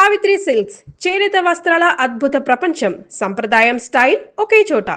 Savitri silks చేనేత వస్త్రాల అద్భుత ప్రపంచం. సంప్రదాయం స్టైల్ ఒకే చోట.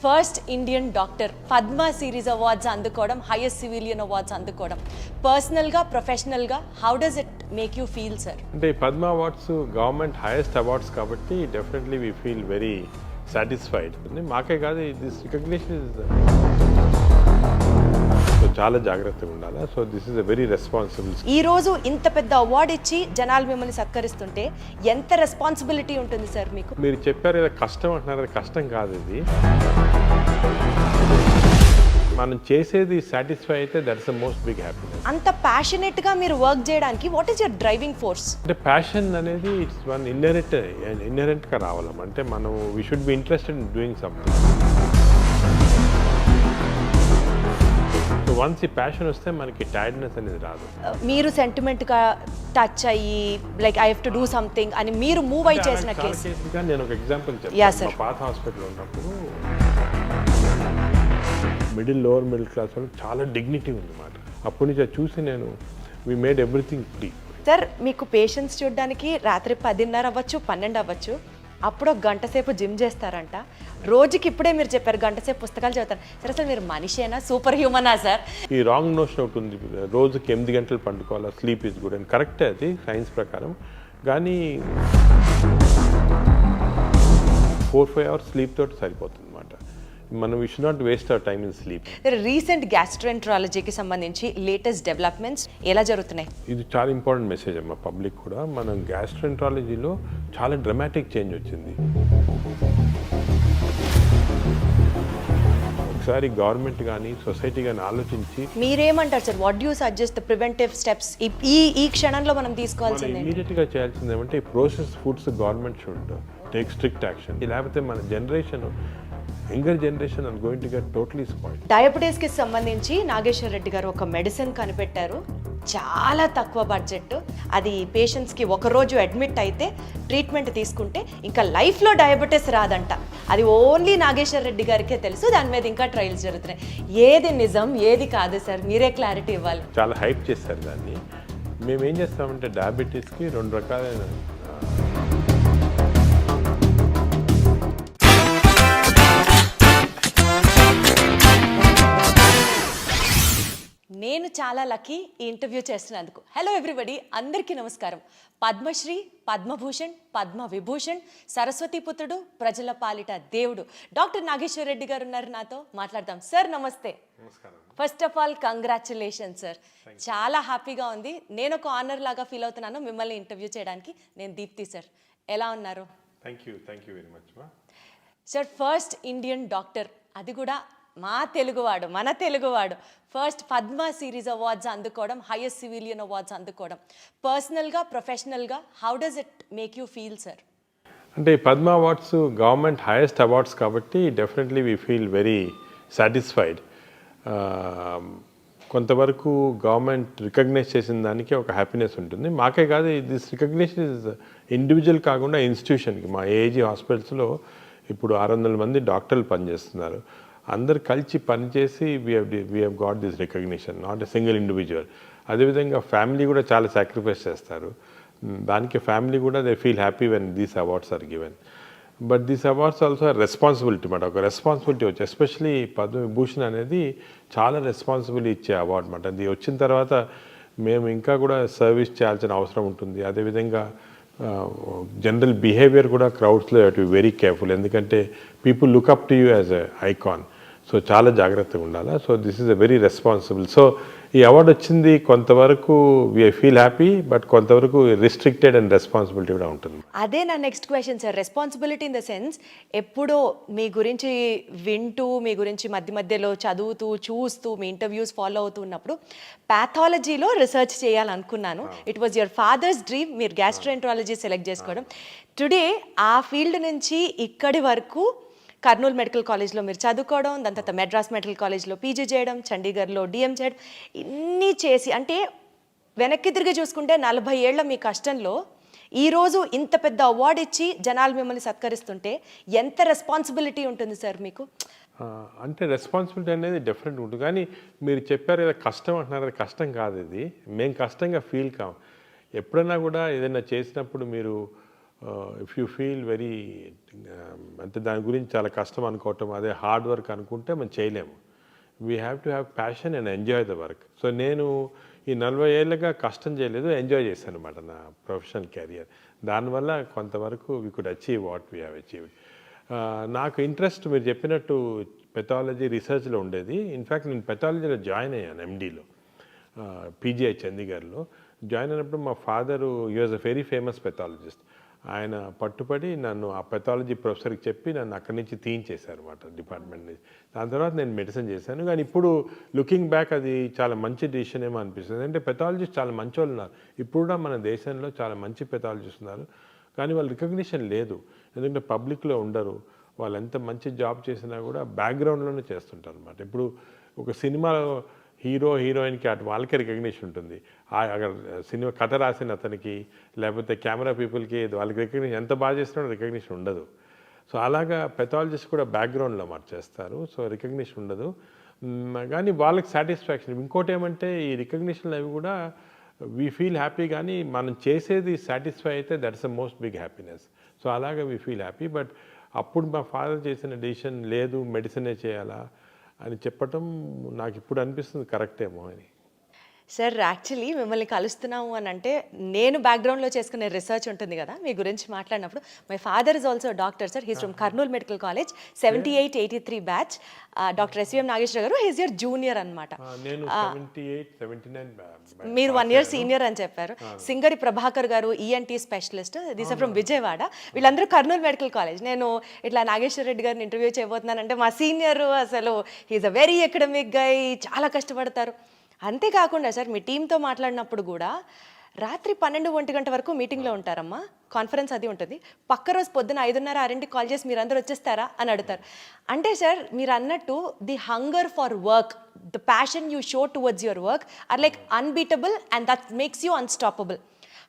First Indian doctor Padma series awards అందుకోవడం, హైయెస్ట్ సివిలియన్ అవార్డ్స్ అందుకోవడం, పర్సనల్గా ప్రొఫెషనల్గా how does it make you feel sir? అంటే Padma awards government highest awards కాబట్టి definitely we feel very satisfied. మాకే కాదు, దిస్ రికగ్నిషన్ ఇస్ చాలా జాగ్రత్తగా ఉండాలి. So this is a very responsible. ఈ రోజు ఇంత పెద్ద అవార్డు ఇచ్చి జనాలు మిమ్మల్ని సత్కరిస్తుంటే ఎంత రెస్పాన్సిబిలిటీ ఉంటుంది సార్ మీకు? మీరు చెప్పారు కదా కష్టం అంటున్నారు, కష్టం కాదు ఇది. మనం చేసేది సాటిస్ఫై అయితే that's the most big happiness. అంత ప్యాషనేట్ గా మీరు వర్క్ చేయడానికి what is your driving force? అంటే ప్యాషన్ అనేది ఇట్స్ వన్ ఇన్నరెంట్ గా రావాలి. అంటే మనం we should be interested in doing something. So once ఈ ప్యాషన్ వస్తే మనకి టైర్డ్నెస్ అనేది రాదు. మీరు సెంటిమెంట్ గా టచ్ అయ్యి like I have to do something అని మీరు మూవ్ అయి చేసిన కేసు. నేను ఒక ఎగ్జాంపుల్ చెప్తాను. పాత హాస్పిటల్ ఉన్నప్పుడు లోవర్ మిడిల్ క్లాస్ వాళ్ళకి చాలా డిగ్నిటీ ఉందన్నమాట. అప్పటి నుంచి అది చూసి నేను we made everything free. Sir మీకు పేషెంట్స్ చూడడానికి రాత్రి 10:30 అవ్వచ్చు, 12 అవ్వచ్చు, అప్పుడు ఒక గంట సేపు జిమ్ చేస్తారంట. రోజుకి ఇప్పుడే మీరు చెప్పారు గంట సేపు పుస్తకాలు చదువుతారు. సరే అసలు మీరు మనిషేనా, సూపర్ హ్యూమనా సార్? ఈ రాంగ్ నోషన్ ఒకటి ఉంది, రోజుకి 8 గంటలు పండుకోవాలి, స్లీప్ ఈజ్ గుడ్ అని. కరెక్టే అది సైన్స్ ప్రకారం. కానీ 4-5 అవర్స్ స్లీప్ తోటి సరిపోతుంది అనమాట. మనం we should not waste our time in sleep. Recent గ్యాస్ట్రోఎంట్రాలజీకి సంబంధించి లేటెస్ట్ డెవలప్మెంట్స్ ఎలా జరుగుతున్నాయి? ఇది చాలా ఇంపార్టెంట్ మెసేజ్ అమ్మా పబ్లిక్ కూడా. మనం గ్యాస్ట్రోఎంట్రాలజీలో చాలా డ్రమాటిక్ చేంజ్ వచ్చింది. ఒకసారి గవర్నమెంట్ కానీ సొసైటీ కానీ ఆలోచించి మీరేమంటారు sir? What you suggest the preventive steps ఈ క్షణంలో మనం తీసుకోవాల్సింది? ఇమీడియట్గా చేయాల్సింది ఏమంటే ఈ process foods government should take strict action. లేకపోతే మన generation, younger generation are going to get totally spoiled. డయాబెటీస్కి సంబంధించి నాగేశ్వర్ రెడ్డి గారు ఒక మెడిసిన్ కనిపెట్టారు, చాలా తక్కువ బడ్జెట్. అది పేషెంట్స్కి ఒకరోజు అడ్మిట్ అయితే ట్రీట్మెంట్ తీసుకుంటే ఇంకా లైఫ్లో డయాబెటీస్ రాదంట. అది ఓన్లీ నాగేశ్వర్ రెడ్డి గారికే తెలుసు. దాని మీద ఇంకా ట్రయల్స్ జరుగుతున్నాయి. ఏది నిజం ఏది కాదు సార్, మీరే క్లారిటీ ఇవ్వాలి. చాలా హైప్ చేస్తారు దాన్ని. మేము ఏం చేస్తామంటే డయాబెటీస్కి 2 రకాలైన నేను చాలా లక్కీ ఈ ఇంటర్వ్యూ చేస్తున్నందుకు. హలో ఎవ్రీబడి, అందరికీ నమస్కారం. పద్మశ్రీ, పద్మభూషణ్, పద్మవిభూషణ్, సరస్వతి పుత్రుడు, ప్రజల పాలిట దేవుడు డాక్టర్ నాగేశ్వర్ రెడ్డి గారు ఉన్నారు నాతో. మాట్లాడదాం. సార్ నమస్తే. First of all congratulation sir. చాలా హ్యాపీగా ఉంది. నేను ఒక ఆనర్ లాగా ఫీల్ అవుతున్నాను మిమ్మల్ని ఇంటర్వ్యూ చేయడానికి. నేను దీప్తి సార్. ఎలా ఉన్నారు? Thank you very much sir. First Indian doctor, అది కూడా మా తెలుగువాడు, మన తెలుగువాడు, ఫస్ట్ పద్మ సిరీస్ అవార్డ్స్ అందుకోవడం, హైయెస్ట్ సివిలియన్ అవార్డ్స్ అందుకోవడం, పర్సనల్గా ప్రొఫెషనల్గా how does it make you feel sir? అంటే Padma awards government highest awards కాబట్టి definitely we feel very satisfied. కొంతవరకు గవర్నమెంట్ రికగ్నైజ్ చేసిన దానికి ఒక హ్యాపీనెస్ ఉంటుంది. మాకే కాదు, దిస్ రికగ్నిషన్ ఇస్ ఇండివిజువల్ కాకుండా ఇన్స్టిట్యూషన్కి. మా ఏజీ హాస్పిటల్స్లో ఇప్పుడు 600 మంది డాక్టర్లు పనిచేస్తున్నారు. అందరు కలిసి పనిచేసి we have got this recognition, not a single individual. అదేవిధంగా ఫ్యామిలీ కూడా చాలా సాక్రిఫైస్ చేస్తారు. దానికి ఫ్యామిలీ కూడా they feel happy when these awards are given. But these awards also responsibility మాట. ఒక రెస్పాన్సిబిలిటీ వచ్చి ఎస్పెషలీ పద్మవిభూషణ్ అనేది చాలా రెస్పాన్సిబిలిటీ ఇచ్చే అవార్డు అనమాట. అది వచ్చిన తర్వాత మేము ఇంకా కూడా సర్వీస్ చేయాల్సిన అవసరం ఉంటుంది. అదేవిధంగా జనరల్ బిహేవియర్ కూడా క్రౌడ్స్లో you to be very careful. ఎందుకంటే people look up to you as a icon. So చాలా జాగ్రత్తగా ఉండాలి. So this is a very responsible. So ఈ అవార్డు వచ్చింది కొంతవరకు వి ఫీల్ హ్యాపీ, బట్ కొంతవరకు రిస్ట్రిక్టెడ్ అండ్ రెస్పాన్సిబిలిటీ కూడా ఉంటుంది. అదే నా next question sir. Responsibility in the sense, ఎప్పుడో మీ గురించి వింటూ, మీ గురించి మధ్య మధ్యలో చదువుతూ, చూస్తూ, మీ ఇంటర్వ్యూస్ ఫాలో అవుతూ ఉన్నప్పుడు ప్యాథాలజీలో రీసెర్చ్ చేయాలనుకున్నాను. It was your father's dream. మీరు గ్యాస్ట్రోఎంట్రాలజీ సెలెక్ట్ చేసుకోవడం. టుడే ఆ ఫీల్డ్ నుంచి ఇక్కడి వరకు కర్నూలు మెడికల్ కాలేజ్లో మీరు చదువుకోవడం, దాని తర్వాత మెడ్రాస్ మెడికల్ కాలేజ్లో పీజీ చేయడం, చండీగఢ్లో డిఎం చేయడం, ఇన్ని చేసి, అంటే వెనక్కి తిరిగి చూసుకుంటే 40 ఏళ్ల మీ కష్టంలో ఈరోజు ఇంత పెద్ద అవార్డు ఇచ్చి జనాలు మిమ్మల్ని సత్కరిస్తుంటే ఎంత రెస్పాన్సిబిలిటీ ఉంటుంది సార్ మీకు? అంటే రెస్పాన్సిబిలిటీ అనేది డెఫినెట్ ఉంటుంది. కానీ మీరు చెప్పారు కదా కష్టం అంటున్నారు, అది కష్టం కాదు. ఇది మేము కష్టంగా ఫీల్ కాం. ఎప్పుడైనా కూడా ఏదైనా చేసినప్పుడు మీరు ఇఫ్ యూ ఫీల్ వెరీ అంటే దాని గురించి చాలా కష్టం అనుకోవటం, అదే హార్డ్ వర్క్ అనుకుంటే మనం చేయలేము. We have to have passion and enjoy the work. So నేను ఈ 40 ఏళ్ళగా కష్టం చేయలేదు, ఎంజాయ్ చేశాను అనమాట నా ప్రొఫెషనల్ కెరియర్. దానివల్ల కొంతవరకు we could achieve what we have achieved. నాకు ఇంట్రెస్ట్ మీరు చెప్పినట్టు పెథాలజీ రీసెర్చ్లో ఉండేది. ఇన్ఫ్యాక్ట్ నేను పెథాలజీలో జాయిన్ అయ్యాను ఎండీలో, పీజీఐ చండీగఢ్లో జాయిన్ అయినప్పుడు మా father he was a very famous pathologist. ఆయన పట్టుపడి నన్ను ఆ పెథాలజీ ప్రొఫెసర్కి చెప్పి నన్ను అక్కడి నుంచి తీయించేశారు అనమాట డిపార్ట్మెంట్ నుంచి. దాని తర్వాత నేను మెడిసిన్ చేశాను. కానీ ఇప్పుడు లుకింగ్ బ్యాక్ అది చాలా మంచి డిసిషన్ ఏమో అనిపిస్తుంది. అంటే పెథాలజిస్ట్ చాలా మంచి వాళ్ళు ఉన్నారు. ఇప్పుడు కూడా మన దేశంలో చాలా మంచి పెథాలజిస్ట్ ఉన్నారు, కానీ వాళ్ళ రికగ్నిషన్ లేదు. ఎందుకంటే పబ్లిక్లో ఉండరు. వాళ్ళు ఎంత మంచి జాబ్ చేసినా కూడా బ్యాక్గ్రౌండ్లోనే చేస్తుంటారు అనమాట. ఇప్పుడు ఒక సినిమాలో హీరో హీరోయిన్కి అటు వాళ్ళకే రికగ్నిషన్ ఉంటుంది. అక్కడ సినిమా కథ రాసిన అతనికి, లేకపోతే కెమెరా పీపుల్కి వాళ్ళకి రికగ్నిషన్ ఎంత బాగా చేసినా రికగ్నిషన్ ఉండదు. సో అలాగా పెథాలజిస్ట్ కూడా బ్యాక్గ్రౌండ్లో చేస్తారు. సో రికగ్నిషన్ ఉండదు, కానీ వాళ్ళకి సాటిస్ఫాక్షన్. ఇంకోటి ఏమంటే ఈ రికగ్నిషన్లు అవి కూడా వీ ఫీల్ హ్యాపీ, కానీ మనం చేసేది సాటిస్ఫై అయితే that's the most big happiness. So అలాగా వీ ఫీల్ హ్యాపీ. బట్ అప్పుడు మా ఫాదర్ చేసిన డెసిషన్ లేదు మెడిసినే చేయాలా అని చెప్పటం నాకు ఇప్పుడు అనిపిస్తుంది కరెక్టేమో అని. సార్ యాక్చువల్లీ మిమ్మల్ని కలుస్తున్నాము అని అంటే, నేను బ్యాక్గ్రౌండ్లో చేసుకునే రీసెర్చ్ ఉంటుంది కదా మీ గురించి మాట్లాడినప్పుడు, my father is also doctor sir. He's from Kurnool medical college 78-83 batch. Doctor SVM Nageswara గారు హీస్ యువర్ జూనియర్ అనమాట. మీరు 1 year సీనియర్ అని చెప్పారు. Singari Prabhakar garu ENT specialist, these are from Vijayawada. వీళ్ళందరూ కర్నూలు మెడికల్ కాలేజ్. నేను ఇట్లా నాగేశ్వర రెడ్డి గారిని ఇంటర్వ్యూ చేయబోతున్నానంటే మా సీనియర్ అసలు హీస్ అ వెరీ అకాడమిక్ గై, చాలా కష్టపడతారు. అంతేకాకుండా సార్ మీ టీంతో మాట్లాడినప్పుడు కూడా రాత్రి 12-1 గంట వరకు మీటింగ్లో ఉంటారమ్మా, కాన్ఫరెన్స్ అది ఉంటుంది. పక్క రోజు పొద్దున 5:30-6కి కాల్ చేసి మీరు అందరూ వచ్చేస్తారా అని అడుగుతారు. అంటే సార్ మీరు అన్నట్టు the hunger for work, the passion you show towards your work or like unbeatable and that makes you unstoppable.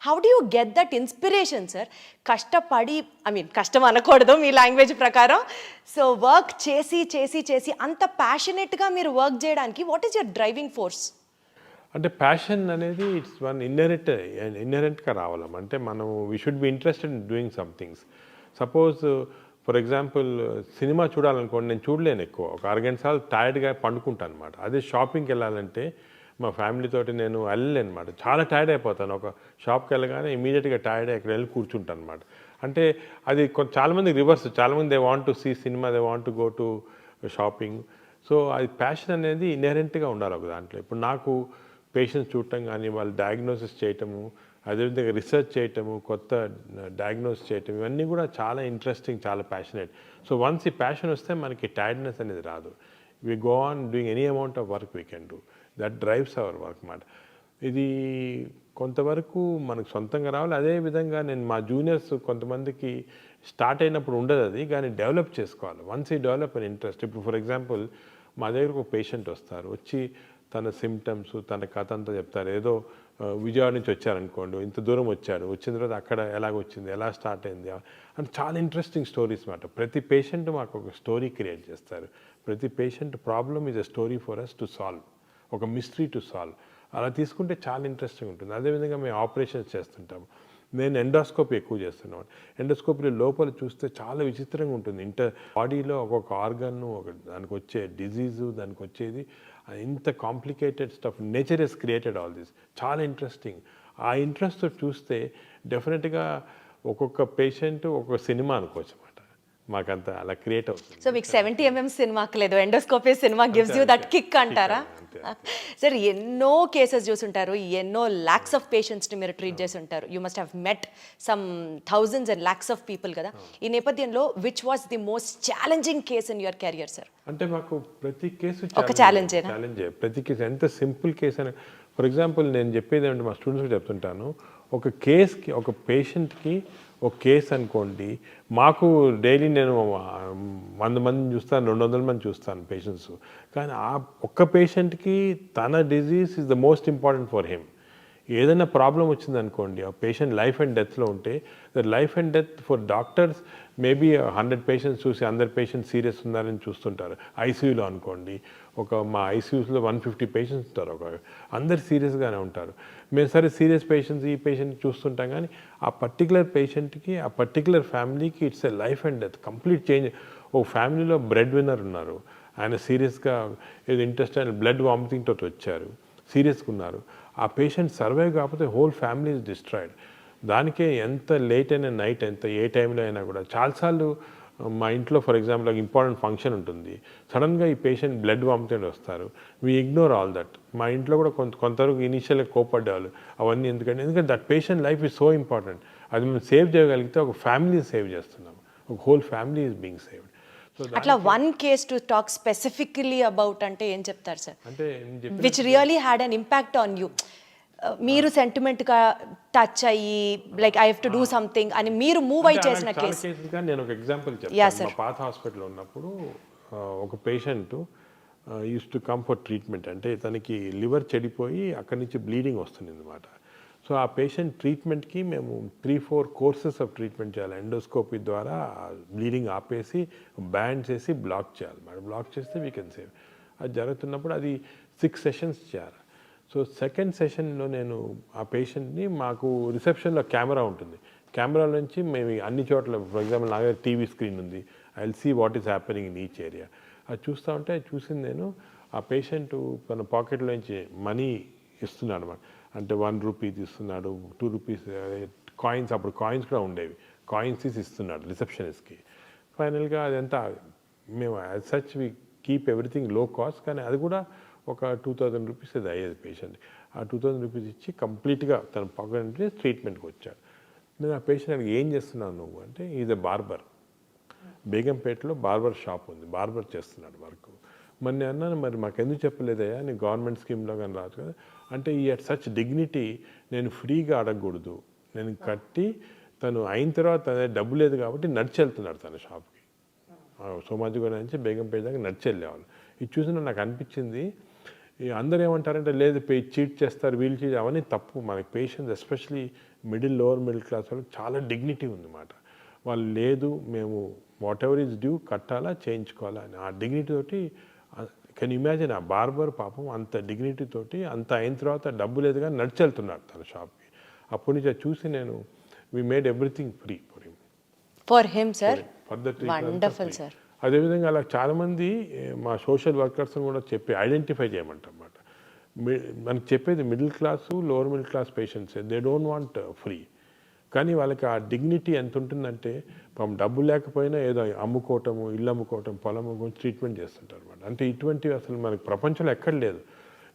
How do you get that inspiration sir? కష్టపడి, కష్టం అనకూడదు మీ లాంగ్వేజ్ ప్రకారం, సో వర్క్ చేసి చేసి చేసి అంత ప్యాషనెట్గా మీరు వర్క్ చేయడానికి what is your driving force? అంటే ప్యాషన్ అనేది ఇట్స్ వన్ ఇన్నరెంట్గా రావాలం. అంటే మనం we should be interested in doing some things. Suppose for example cinema చూడాలనుకోండి, నేను చూడలేను ఎక్కువ, ఒక 6 గంటల సార్లు టైర్డ్గా పండుకుంటాను అనమాట. అదే షాపింగ్కి వెళ్ళాలంటే మా ఫ్యామిలీతోటి నేను వెళ్ళలేను అనమాట, చాలా టైర్డ్ అయిపోతాను. ఒక షాప్కి వెళ్ళగానే ఇమీడియట్గా టైర్డ్ అక్కడ వెళ్ళి కూర్చుంటాను అనమాట. అంటే అది చాలామందికి రివర్స్, చాలామంది they want to see cinema, they want to go to shopping. So అది ప్యాషన్ అనేది ఇన్హెరెంట్గా ఉండాలి ఒక దాంట్లో. ఇప్పుడు నాకు పేషెంట్స్ చూడటం కానీ, వాళ్ళు డయాగ్నోసిస్ చేయటము, అదేవిధంగా రీసెర్చ్ చేయటము, కొత్త డయాగ్నోస్ చేయటం, ఇవన్నీ కూడా చాలా ఇంట్రెస్టింగ్, చాలా ప్యాషనేట్. సో వన్స్ ఈ ప్యాషన్ వస్తే మనకి టైర్డ్నెస్ అనేది రాదు. We go on doing any amount of work we can do, that drives our work మాట. ఇది కొంతవరకు మనకు సొంతంగా రావాలి. అదేవిధంగా నేను మా జూనియర్స్ కొంతమందికి స్టార్ట్ అయినప్పుడు ఉండదు అది, కానీ డెవలప్ చేసుకోవాలి. వన్స్ ఈ డెవలప్ అన్ ఇంట్రెస్ట్. ఇప్పుడు ఫర్ ఎగ్జాంపుల్ మా దగ్గరకు ఒక పేషెంట్ వస్తారు, వచ్చి తన సిమ్టమ్స్, తన కథ అంతా చెప్తారు. ఏదో విజయవాడ నుంచి వచ్చారనుకోండి, ఇంత దూరం వచ్చాడు, వచ్చిన తర్వాత అక్కడ ఎలాగొచ్చింది, ఎలా స్టార్ట్ అయింది అని చాలా ఇంట్రెస్టింగ్ స్టోరీస్ మాట. ప్రతి పేషెంట్ మాకు ఒక స్టోరీ క్రియేట్ చేస్తారు. ప్రతి patient problem is a story for us to solve, ఒక మిస్టరీ టు సాల్వ్. అలా తీసుకుంటే చాలా ఇంట్రెస్టింగ్ ఉంటుంది. అదేవిధంగా మేము ఆపరేషన్స్ చేస్తుంటాము. నేను ఎండోస్కోపీ ఎక్కువ చేస్తున్నాను. ఎండోస్కోపీలో లోపల చూస్తే చాలా విచిత్రంగా ఉంటుంది. బాడీలో ఒక్కొక్క ఆర్గన్, దానికి వచ్చే డిజీజు, దానికి వచ్చేది ఇంత complicated stuff. Nature has created all this. చాలా ఇంట్రెస్టింగ్. ఆ ఇంట్రెస్ట్ చూస్తే డెఫినెట్గా ఒక్కొక్క పేషెంట్ ఒక్కొక్క సినిమా అనుకోవచ్చు అన్నమాట. మాకంత అలా క్రియేట్ అవుతుంది. సో మీకు 70mm సినిమా లేదు, endoscopy cinema gives you that kick అంటారా? సార్ ఎన్నో కేసెస్ చూసుంటారు, ఎన్నో ల్యాక్స్ ఆఫ్ పేషెంట్స్ని మీరు ట్రీట్ చేసి ఉంటారు. You must have met some thousands and lakhs of people కదా. ఈ నేపథ్యంలో which was the most challenging case in your career sir? అంటే మాకు ప్రతి కేసు ఒక ఛాలెంజే, ప్రతి కేసు ఎంత సింపుల్ కేసు అని. ఫర్ ఎగ్జాంపుల్ నేను చెప్పేది ఏమంటే మా స్టూడెంట్స్కి చెప్తుంటాను, ఒక కేస్కి ఒక పేషెంట్కి ఒక కేసు అనుకోండి, మాకు డైలీ నేను 100 మందిని చూస్తాను, 200 మంది చూస్తాను పేషెంట్స్, కానీ ఆ ఒక్క పేషెంట్కి తన disease is the most important for him. ఏదైనా ప్రాబ్లం వచ్చింది అనుకోండి, ఆ పేషెంట్ లైఫ్ అండ్ డెత్లో ఉంటే, the life and death for doctors maybe 100 patients చూసి 100 పేషెంట్స్ సీరియస్ ఉన్నారని చూస్తుంటారు. ఐసీయూలో అనుకోండి, మా ఐసీయూస్లో 150 పేషెంట్స్ ఉంటారు, అందరు సీరియస్గానే ఉంటారు. మేము సరే సీరియస్ పేషెంట్స్ ఈ పేషెంట్ చూస్తుంటాం, కానీ ఆ పర్టికులర్ పేషెంట్కి ఆ పర్టికులర్ ఫ్యామిలీకి it's a life and death, complete change. ఒక ఫ్యామిలీలో బ్రెడ్ విన్నర్ ఉన్నారు, ఆయన సీరియస్గా ఏదో ఇంటెస్టైనల్ బ్లడ్ వామిటింగ్ తోటి వచ్చారు, సీరియస్గా ఉన్నారు. ఆ పేషెంట్ సర్వైవ్ కాకపోతే హోల్ ఫ్యామిలీ ఇస్ డిస్ట్రాయిడ్. దానికే ఎంత లేట్ అయినా నైట్ ఎంత ఏ టైంలో అయినా కూడా చాలాసార్లు మా ఇంట్లో ఫర్ ఎగ్జాంపుల్ ఇంపార్టెంట్ ఫంక్షన్ ఉంటుంది, సడన్గా ఈ పేషెంట్ బ్లడ్ వామిటింగ్ వస్తారు, వీ ఇగ్నోర్ ఆల్ దట్. మా ఇంట్లో కూడా కొంతవరకు ఇనీషియల్గా కోపడ్డారు అవన్నీ, ఎందుకంటే that patient life is so important. అది మేము సేవ్ చేయగలిగితే ఒక ఫ్యామిలీ సేవ్ చేస్తున్నాం, ఒక whole family is being saved. అట్లా one case to talk specifically about అంటే ఏం చెప్తారు సార్? అంటే which really had an impact on you, మీరు సెంటిమెంట్గా టచ్ అయ్యి like I have to do something అని మీరు మూవ్ అయ్యి చేసిన కేసు? నేను ఒక ఎగ్జాంపుల్ చెప్తాను. మా పాత హాస్పిటల్లో ఉన్నప్పుడు ఒక patient use to come for treatment. అంటే తనకి లివర్ చెడిపోయి అక్కడి నుంచి బ్లీడింగ్ వస్తుంది అన్నమాట. సో ఆ పేషెంట్ ట్రీట్మెంట్కి మేము 3-4 కోర్సెస్ ఆఫ్ ట్రీట్మెంట్ చేయాలి. ఎండోస్కోపీ ద్వారా బ్లీడింగ్ ఆపేసి బ్యాండ్ చేసి బ్లాక్ చేయాలి. మరి బ్లాక్ చేస్తే వీ కెన్ సేవ్. అది జరుగుతున్నప్పుడు అది 6 సెషన్స్ చేయాలి. సో సెకండ్ సెషన్లో నేను ఆ పేషెంట్ని, మాకు రిసెప్షన్లో కెమెరా ఉంటుంది, కెమెరా నుంచి మేము అన్ని చోట్ల ఫర్ ఎగ్జాంపుల్ నా దగ్గర టీవీ స్క్రీన్ ఉంది, I will see what is happening in each area. అది చూస్తూ ఉంటే చూసింది నేను, ఆ పేషెంట్ తన పాకెట్లో నుంచి మనీ ఇస్తున్నాడు అనమాట. అంటే 1 రూపీ తీస్తున్నాడు, 2 రూపీస్ కాయిన్స్, అప్పుడు కాయిన్స్ కూడా ఉండేవి, కాయిన్స్ తీసి ఇస్తున్నాడు రిసెప్షనిస్ట్కి. ఫైనల్గా అదంతా మేము as such we keep everything low cost, కానీ అది కూడా ఒక 2000 రూపీస్ అది అయ్యేది పేషెంట్. ఆ 2000 రూపీస్ ఇచ్చి కంప్లీట్గా తన పాకెట్ నుంచి ట్రీట్మెంట్కి వచ్చాడు. నేను ఆ పేషెంట్ అడిగి ఏం చేస్తున్నాను నువ్వు అంటే, ఈజ్ ఎ బార్బర్, బేగంపేటలో బార్బర్ షాప్ ఉంది, బార్బర్ చేస్తున్నాడు వర్క్. మరి నేను అన్నాను, మరి మాకు ఎందుకు చెప్పలేదయ్యా, నేను గవర్నమెంట్ స్కీమ్లో కానీ రాదు కదా అంటే, ఈ అట్ సచ్ డిగ్నిటీ నేను ఫ్రీగా అడగకూడదు, నేను కట్టి తను అయిన తర్వాత డబ్బు లేదు కాబట్టి నడిచి వెళ్తున్నాడు తన షాప్కి. సోమాజిగూడ నుంచి బేగంపేట దాకా నడిచి వెళ్ళేవాళ్ళు. ఇది చూసిన నాకు అనిపించింది, అందరూ ఏమంటారంటే లేదు చీట్ చేస్తారు వీళ్ళు చీట్, అవన్నీ తప్పు. మనకి patients especially lower middle class వాళ్ళకి చాలా డిగ్నిటీ ఉందన్నమాట. వాళ్ళు లేదు మేము వాట్ ఎవర్ ఈజ్ డ్యూ కట్టాలా చేయించుకోవాలా అని ఆ డిగ్నిటీ తోటి. కెన్ ఇమాజిన్ ఆ బార్బర్ పాపం అంత డిగ్నిటీ తోటి అంత అయిన తర్వాత డబ్బు లేదు కానీ నడిచి వెళ్తున్నాడు తన షాప్కి. అప్పటి నుంచి చూసి నేను we made everything free for him sir. For the wonderful sir. అదేవిధంగా అలా చాలామంది మా సోషల్ వర్కర్స్ని కూడా చెప్పి ఐడెంటిఫై చేయమంటారన్నమాట. మనకి చెప్పేది middle class lower middle class patients, they don't want free, కానీ వాళ్ళకి ఆ డిగ్నిటీ ఎంత ఉంటుందంటే పాపం డబ్బు లేకపోయినా ఏదో అమ్ముకోవటము, ఇల్లు అమ్ముకోవటం, పొలం అమ్ముకోవడం ట్రీట్మెంట్ చేస్తుంటారు అన్నమాట. అంటే ఇటువంటివి అసలు మనకి ప్రపంచంలో ఎక్కడ లేదు.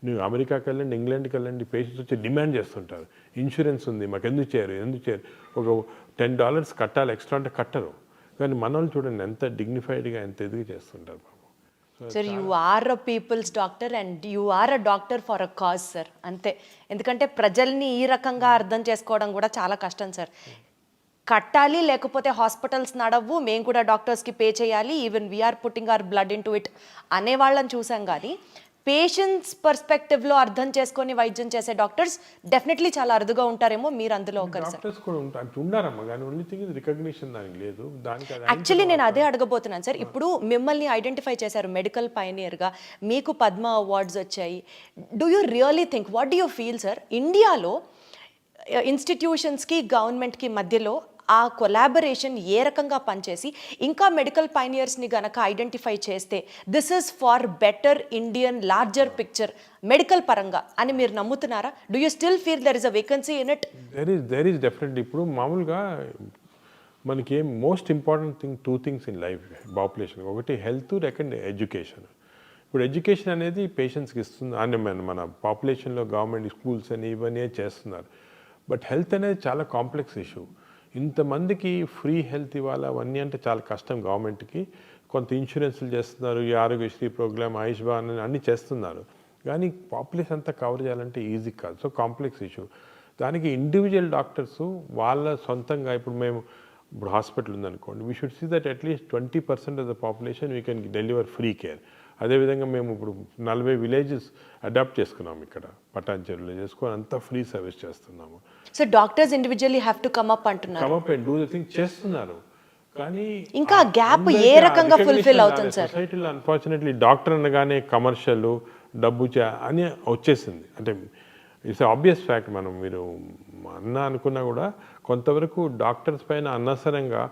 నువ్వు అమెరికాకి వెళ్ళండి, ఇంగ్లాండ్కి వెళ్ళండి, పేషెంట్స్ వచ్చి డిమాండ్ చేస్తుంటారు, ఇన్సూరెన్స్ ఉంది మాకు ఎందుకు చేయరు. ఒక $10 కట్టాలి ఎక్స్ట్రా అంటే కట్టరు. కానీ మన వాళ్ళు చూడండి ఎంత డిగ్నిఫైడ్గా ఎంత ఎదుగు చేస్తుంటారు బాబు. Sir you are a people's doctor and you are a doctor for a cause sir. అంతే. ఎందుకంటే ప్రజల్ని ఈ రకంగా అర్థం చేసుకోవడం కూడా చాలా కష్టం సార్. కట్టాలి లేకపోతే హాస్పిటల్స్ నడవు, మేము కూడా డాక్టర్స్కి పే చేయాలి, even we are putting our blood into it అనేవాళ్ళని చూసాం. కానీ పేషెంట్స్ పర్స్పెక్టివ్లో అర్థం చేసుకొని వైద్యం చేసే డాక్టర్స్ డెఫినెట్లీ చాలా అరుదుగా ఉంటారేమో, మీరు అందులో ఒకరు సార్. యాక్చువల్లీ నేను అదే అడగబోతున్నాను సార్. ఇప్పుడు మిమ్మల్ని ఐడెంటిఫై చేశారు మెడికల్ పైనియర్గా, మీకు పద్మ అవార్డ్స్ వచ్చాయి. Do you really think, what do you feel sir, ఇండియాలో ఇన్స్టిట్యూషన్స్కి గవర్నమెంట్కి మధ్యలో ఆ కొలాబరేషన్ ఏ రకంగా పనిచేసి ఇంకా మెడికల్ పైనియర్స్ని గనక ఐడెంటిఫై చేస్తే this is far better Indian larger picture medical పరంగా అని మీరు నమ్ముతున్నారా? Do you still feel there is a vacancy in it? There is definitely. ఇప్పుడు మామూలుగా మనకి most important thing 2 things in life population. ఒకటి హెల్త్, సెకండ్ ఎడ్యుకేషన్. ఇప్పుడు education అనేది పేషెంట్స్కి ఇస్తుంది అని మన పాపులేషన్లో గవర్నమెంట్ స్కూల్స్ అని ఇవన్నీ చేస్తున్నారు. బట్ హెల్త్ అనేది చాలా కాంప్లెక్స్ ఇష్యూ. ఇంతమందికి ఫ్రీ హెల్త్ ఇవ్వాలి అవన్నీ అంటే చాలా కష్టం గవర్నమెంట్కి. కొంత ఇన్సూరెన్స్లు చేస్తున్నారు, ఈ ఆరోగ్యశ్రీ ప్రోగ్రామ్, ఆయుష్మాన్ అన్నీ చేస్తున్నారు. కానీ పాపులేషన్ అంతా కవర్ చేయాలంటే ఈజీ కాదు. So complex issue. దానికి ఇండివిజువల్ డాక్టర్స్ వాళ్ళ సొంతంగా ఇప్పుడు హాస్పిటల్ ఉందనుకోండి, we should see that at least 20% of the population we can deliver free care. అదేవిధంగా మేము ఇప్పుడు 40 విలేజెస్ అడాప్ట్ చేసుకున్నాము ఇక్కడ పటాన్చెరులో చేసుకొని అంతా ఫ్రీ సర్వీస్ చేస్తున్నాము. So doctors individually have to come up అంటున్నారు. Come up and do the thing చేస్తున్నారు. కానీ ఇంకా గ్యాప్ ఏ రకంగా ఫుల్ఫిల్ అవుతుంది సార్? సొసైటీలో అన్ఫార్చునేట్లీ డాక్టర్ అనగానే కమర్షియల్ డబ్బు అని వచ్చేసింది. అంటే ఇట్స్ ఆబ్వియస్ ఫ్యాక్ట్. మీరు అనుకున్నా కూడా కొంతవరకు డాక్టర్స్ పైన అనవసరంగా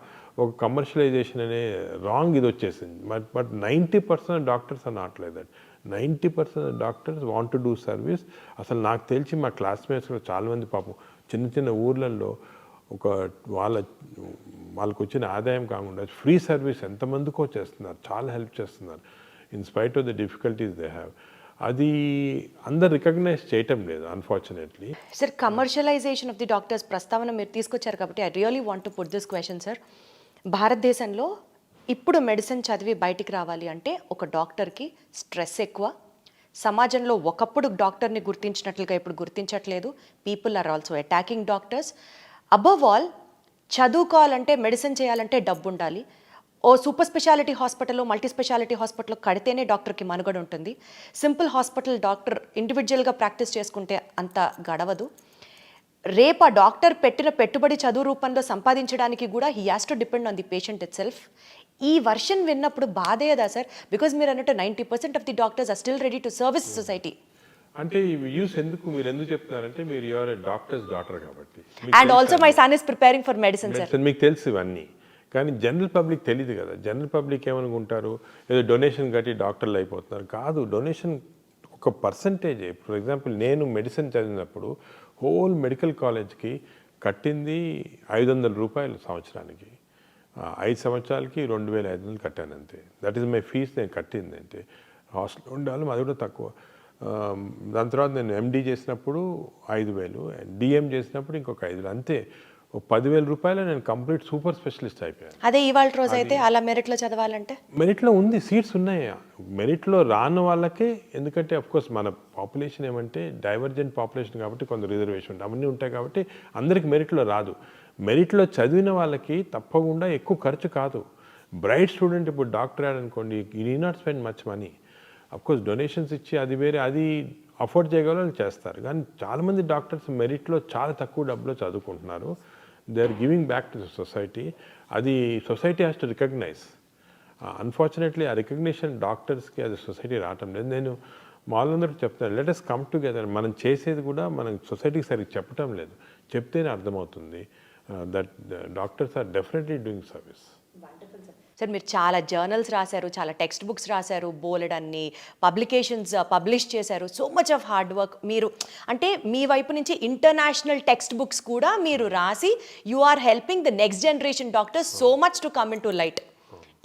ఒక కమర్షియలైజేషన్ అనే రాంగ్ ఇది వచ్చేసింది. But 90% doctors are not like that. 90% doctors want to do service. అసలు నాకు తెలిసి మా క్లాస్మేట్స్ కూడా చాలామంది పాపం చిన్న చిన్న ఊర్లలో వాళ్ళకు వచ్చిన ఆదాయం కాకుండా ఫ్రీ సర్వీస్ ఎంతమందికో చేస్తున్నారు, చాలా హెల్ప్ చేస్తున్నారు in spite of the difficulties they have. అది అందరు రికగ్నైజ్ చేయటం లేదు unfortunately. Sir, commercialisation of the doctors ప్రస్తావన మీరు తీసుకొచ్చారు కాబట్టి I really want to put this question sir. భారతదేశంలో ఇప్పుడు మెడిసిన్ చదివి బయటికి రావాలి అంటే ఒక డాక్టర్కి స్ట్రెస్ ఎక్కువ. సమాజంలో ఒకప్పుడు డాక్టర్ని గుర్తించినట్లుగా ఇప్పుడు గుర్తించట్లేదు. People are also attacking doctors. Above all, చదువుకోవాలంటే మెడిసిన్ చేయాలంటే డబ్బు ఉండాలి. ఓ సూపర్ స్పెషాలిటీ హాస్పిటల్లో, మల్టీ స్పెషాలిటీ హాస్పిటల్లో కడితేనే డాక్టర్కి మనుగడ ఉంటుంది. సింపుల్ హాస్పిటల్ డాక్టర్ ఇండివిజువల్గా ప్రాక్టీస్ చేసుకుంటే అంత గడవదు. రేపు ఆ డాక్టర్ పెట్టిన పెట్టుబడి చదువు రూపంలో సంపాదించడానికి కూడా he has to depend on the patient itself. ఈ వర్షన్ విన్నప్పుడు బాధేదా సార్? బికాజ్ మీరు అన్నట్టు 90% of the doctors are still ready to service society. అంటే ఈ వ్యూస్ మీరు ఎందుకు చెప్తున్నారంటే మీరు యువర్ డాక్టర్స్ డాటర్ కాబట్టి. And also my son is preparing for medicine sir. మీకు తెలుసు ఇవన్నీ, కానీ జనరల్ పబ్లిక్ తెలియదు కదా. జనరల్ పబ్లిక్ ఏమనుకుంటారు, ఏదో డొనేషన్ కట్టి డాక్టర్లు అయిపోతున్నారు. కాదు, డొనేషన్ ఒక పర్సంటేజ్. ఫర్ ఎగ్జాంపుల్ నేను మెడిసిన్ చదివినప్పుడు హోల్ మెడికల్ కాలేజ్కి కట్టింది 500 రూపాయలు సంవత్సరానికి. 5 సంవత్సరాలకి 2500 కట్టాను అంతే. That is my fees. నేను కట్టింది అంటే హాస్టల్ ఉండాలి, అది కూడా తక్కువ. దాని తర్వాత నేను ఎండి చేసినప్పుడు 5000, డిఎం చేసినప్పుడు ఇంకొక 5000, అంతే. 10,000 రూపాయలు నేను కంప్లీట్ సూపర్ స్పెషలిస్ట్ అయిపోయాను. అదే ఇవాళ రోజు అయితే అలా మెరిట్లో చదవాలంటే మెరిట్లో ఉంది, సీట్స్ ఉన్నాయి. మెరిట్లో రాని వాళ్ళకే, ఎందుకంటే అఫ్కోర్స్ మన పాపులేషన్ ఏమంటే డైవర్జెంట్ పాపులేషన్ కాబట్టి కొంత రిజర్వేషన్ అవన్నీ ఉంటాయి కాబట్టి అందరికి మెరిట్లో రాదు. మెరిట్లో చదివిన వాళ్ళకి తప్పకుండా ఎక్కువ ఖర్చు కాదు. బ్రైట్ స్టూడెంట్ ఇప్పుడు డాక్టర్ అనుకోండి, you need not spend much money. Of course donations ఇచ్చి అది వేరే, అది అఫోర్డ్ చేయగల చేస్తారు. కానీ చాలామంది డాక్టర్స్ మెరిట్లో చాలా తక్కువ డబ్బులో చదువుకుంటున్నారు. They are giving back to the society. అది society has to recognise. Unfortunately ఆ రికగ్నిషన్ డాక్టర్స్కి అది సొసైటీ రావటం లేదు. నేను వాళ్ళందరికీ చెప్తాను, లెట్ us కమ్ టుగెదర్. మనం చేసేది కూడా మనం సొసైటీకి సరిగ్గా చెప్పటం లేదు. చెప్తేనే అర్థమవుతుంది that doctors are definitely doing service. Sir, మీరు చాలా జర్నల్స్ రాశారు, చాలా టెక్స్ట్ బుక్స్ రాశారు, బోలెడన్ని పబ్లికేషన్స్ పబ్లిష్ చేశారు. So much of hard work. మీరు అంటే మీ వైపు నుంచి ఇంటర్నేషనల్ టెక్స్ట్ బుక్స్ కూడా మీరు రాసి you are helping the next generation doctors so much to come into light.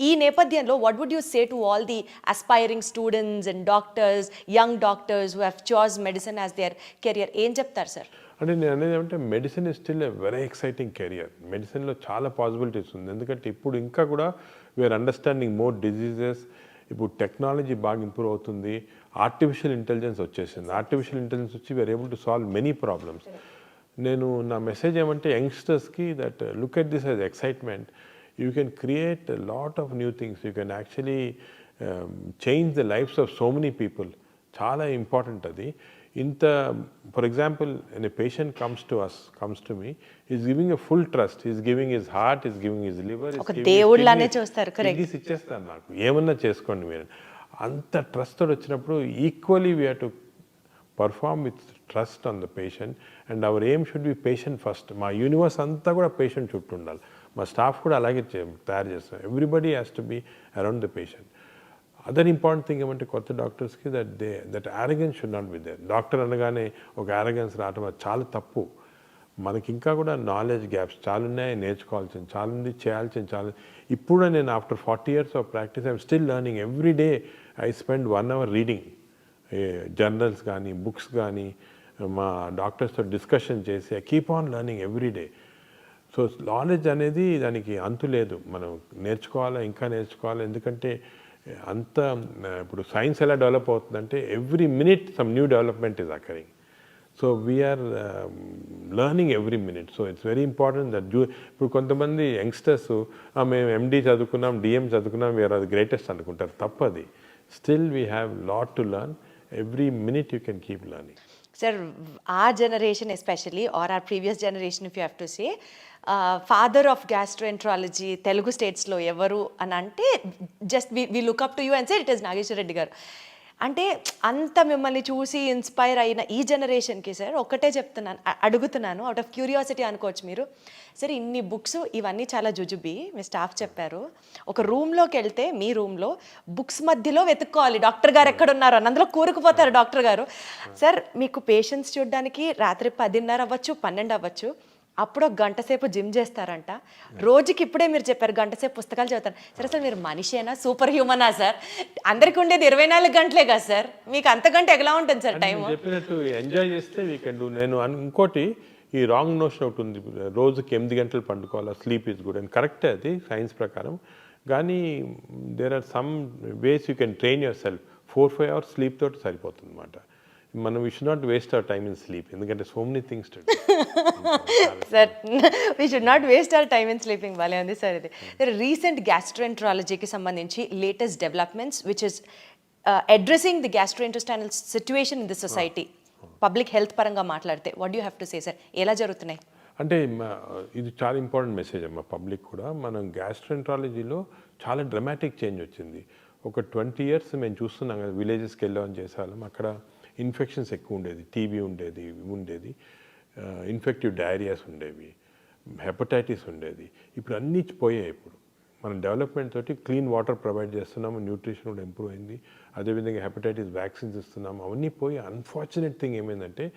ఈ నేపథ్యంలో what would you say to all the aspiring students and doctors, young doctors who have chose medicine as their career? ఏం చెప్తారు sir? అంటే నేను అనేది ఏమంటే medicine is still a very exciting career. మెడిసిన్లో చాలా పాసిబిలిటీస్ ఉంది. ఎందుకంటే ఇప్పుడు ఇంకా కూడా వీఆర్ అండర్స్టాండింగ్ మోర్ డిజీజెస్. ఇప్పుడు టెక్నాలజీ బాగా ఇంప్రూవ్ అవుతుంది. ఆర్టిఫిషియల్ ఇంటెలిజెన్స్ వచ్చేసింది. ఆర్టిఫిషియల్ ఇంటెలిజెన్స్ వచ్చి we are able to solve many problems. నా మెసేజ్ ఏమంటే యంగ్స్టర్స్కి that look at this as excitement. You can create a lot of new things. You can actually change the lives of so many people. చాలా important అది. For example, when a patient comes to me, he's giving a full trust. He's giving his heart, he's giving his liver, ఒక దేవుళ్ళనే చూస్తారు. Correct. ఇది ఇచ్చేస్తారు, నాకు ఏమన్నా చేసుకోండి మీరు. అంత ట్రస్ట్ వచ్చినప్పుడు equally we have to perform with trust on the patient. And hour aim should be patient first. మా యూనివర్స్ అంతా కూడా పేషెంట్ చుట్టూ ఉండాలి. మా స్టాఫ్ కూడా అలాగే తయారు చేస్తాం. Everybody has to be around the patient. Other important thing ఏమంటే కొత్త డాక్టర్స్కి that arrogance should not be there. Doctor అనగానే ఒక యారగెన్స్ రావటం అది చాలా తప్పు. మనకి ఇంకా కూడా నాలెడ్జ్ గ్యాప్స్ చాలా ఉన్నాయి, నేర్చుకోవాల్సింది చాలా ఉంది, చేయాల్సింది చాలా. ఇప్పుడు నేను after 40 years of practice I'm still learning. Every day I spend 1 hour reading journals కానీ బుక్స్ కానీ మా డాక్టర్స్తో డిస్కషన్ చేసి I keep on learning every day. So knowledge అనేది దానికి అంతు లేదు, మనం నేర్చుకోవాలా, ఇంకా నేర్చుకోవాలి. ఎందుకంటే అంత ఇప్పుడు సైన్స్ ఎలా డెవలప్ అవుతుందంటే every minute some new development is occurring. So we're learning every minute. So it's very important that ఇప్పుడు కొంతమంది యంగ్స్టర్స్ మేము ఎండి చదువుకున్నాం, డిఎం చదువుకున్నాం, వీఆర్ అది గ్రేటెస్ట్ అనుకుంటారు. తప్పది. Still we have lot to learn. Every minute you can keep learning. Sir, our generation especially, or our previous generation if you have to say, father of gastroenterology Telugu states lo evaru అని అంటే just we look up to you and say it is Nageshwar Reddy garu. అంటే అంత మిమ్మల్ని చూసి inspire అయిన ఈ జనరేషన్కి sir ఒకటే చెప్తున్నాను, అడుగుతున్నాను, అవుట్ ఆఫ్ క్యూరియాసిటీ అనుకోవచ్చు మీరు. సరే ఇన్ని బుక్స్ ఇవన్నీ చాలా జుజుబి మీ స్టాఫ్ చెప్పారు. ఒక రూమ్లోకి వెళ్తే మీ రూమ్లో బుక్స్ మధ్యలో వెతుక్కోవాలి డాక్టర్ గారు ఎక్కడున్నారు అని, అందులో కూరుకుపోతారు డాక్టర్ గారు. సార్ మీకు పేషెంట్స్ చూడడానికి రాత్రి 10:30 అవ్వచ్చు, 12 అవ్వచ్చు, అప్పుడు ఒక గంట సేపు జిమ్ చేస్తారంట. రోజుకి ఇప్పుడే మీరు చెప్పారు గంట సేపు పుస్తకాలు చదువుతారు. సరే అసలు మీరు మనిషేనా, సూపర్ హ్యూమనా సార్? అందరికి ఉండేది 24 గంటలే కదా సార్, మీకు అంతకంటే ఎలా ఉంటుంది సార్ టైం? చెప్పినట్టు ఎంజాయ్ చేస్తే వీ కెన్ డూ. నేను ఇంకోటి ఈ రాంగ్ నోషన్ ఒకటి ఉంది, రోజుకి 8 గంటలు పండుకోవాలా, స్లీప్ ఈజ్ గుడ్ అని. కరెక్టే అది సైన్స్ ప్రకారం, కానీ there are some ways you can train yourself. 4-5 hours sleep తోటి సరిపోతుంది అనమాట. మనం we should not waste our time in sleep, ఎందుకంటే so many things to do. Sir we should not waste our time in sleeping. భలే ఉంది sir ఇది. Sir recent గ్యాస్ట్రోఎంట్రాలజీకి సంబంధించి latest developments which is addressing the gastrointestinal situation in the society, public health పరంగా మాట్లాడితే what you have to say sir? ఎలా జరుగుతున్నాయి? అంటే ఇది చాలా ఇంపార్టెంట్ మెసేజ్ అమ్మ పబ్లిక్ కూడా. మనం గ్యాస్ట్రోఎంట్రాలజీలో చాలా డ్రమాటిక్ చేంజ్ వచ్చింది. ఒక 20 years మేము చూస్తున్నాం కదా, విలేజెస్కి వెళ్ళామని చేసేవాళ్ళం. అక్కడ ఇన్ఫెక్షన్స్ ఎక్కువ ఉండేది, టీబీ ఉండేది, ఇన్ఫెక్టివ్ డయేరియాస్ ఉండేవి, హెపటైటిస్ ఉండేది. ఇప్పుడు అన్నీ పోయాయి. ఇప్పుడు మనం డెవలప్మెంట్ తోటి క్లీన్ వాటర్ ప్రొవైడ్ చేస్తున్నాము, న్యూట్రిషన్ కూడా ఇంప్రూవ్ అయింది, అదేవిధంగా హెపటైటిస్ వ్యాక్సిన్స్ ఇస్తున్నాము, అవన్నీ పోయి. అన్ఫార్చునేట్ థింగ్ ఏమైందంటే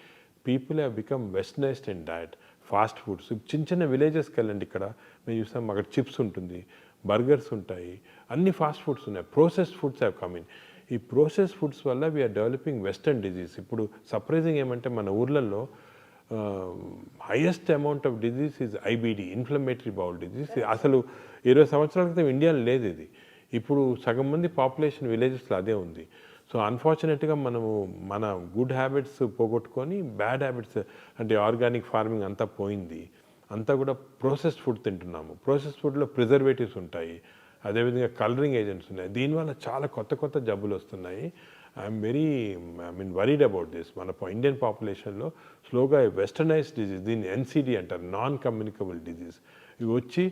people have become westernised in diet. Fast foods చిన్న చిన్న విలేజెస్కి వెళ్ళండి, ఇక్కడ మేము చూస్తాం, అక్కడ చిప్స్ ఉంటుంది, బర్గర్స్ ఉంటాయి, అన్ని ఫాస్ట్ ఫుడ్స్ ఉన్నాయి. Processed foods have come in. ఈ ప్రోసెస్ ఫుడ్స్ వల్ల వీఆర్ డెవలపింగ్ వెస్టర్న్ డిజీజ్. ఇప్పుడు సర్ప్రైజింగ్ ఏమంటే మన ఊర్లలో highest amount of disease is IBD, inflammatory bowl disease. అసలు 20 సంవత్సరాల క్రితం ఇండియాలో లేదు ఇది. ఇప్పుడు సగం మంది పాపులేషన్ విలేజెస్లో అదే ఉంది. సో అన్ఫార్చునేట్గా మనము మన గుడ్ హ్యాబిట్స్ పోగొట్టుకొని బ్యాడ్ హ్యాబిట్స్ అంటే ఆర్గానిక్ ఫార్మింగ్ అంతా పోయింది. అంతా కూడా ప్రాసెస్డ్ ఫుడ్ తింటున్నాము. ప్రాసెస్డ్ ఫుడ్లో ప్రిజర్వేటివ్స్ ఉంటాయి, అదేవిధంగా కలరింగ్ ఏజెంట్స్ ఉన్నాయి. దీనివల్ల చాలా కొత్త జబ్బులు వస్తున్నాయి. I'm worried about this. మన ఇండియన్ పాపులేషన్లో స్లోగా వెస్టర్నైజ్డ్ డిజీజ్, దీన్ని ఎన్సిడి అంటారు, నాన్ కమ్యూనికబుల్ డిజీజ్. ఇవి వచ్చి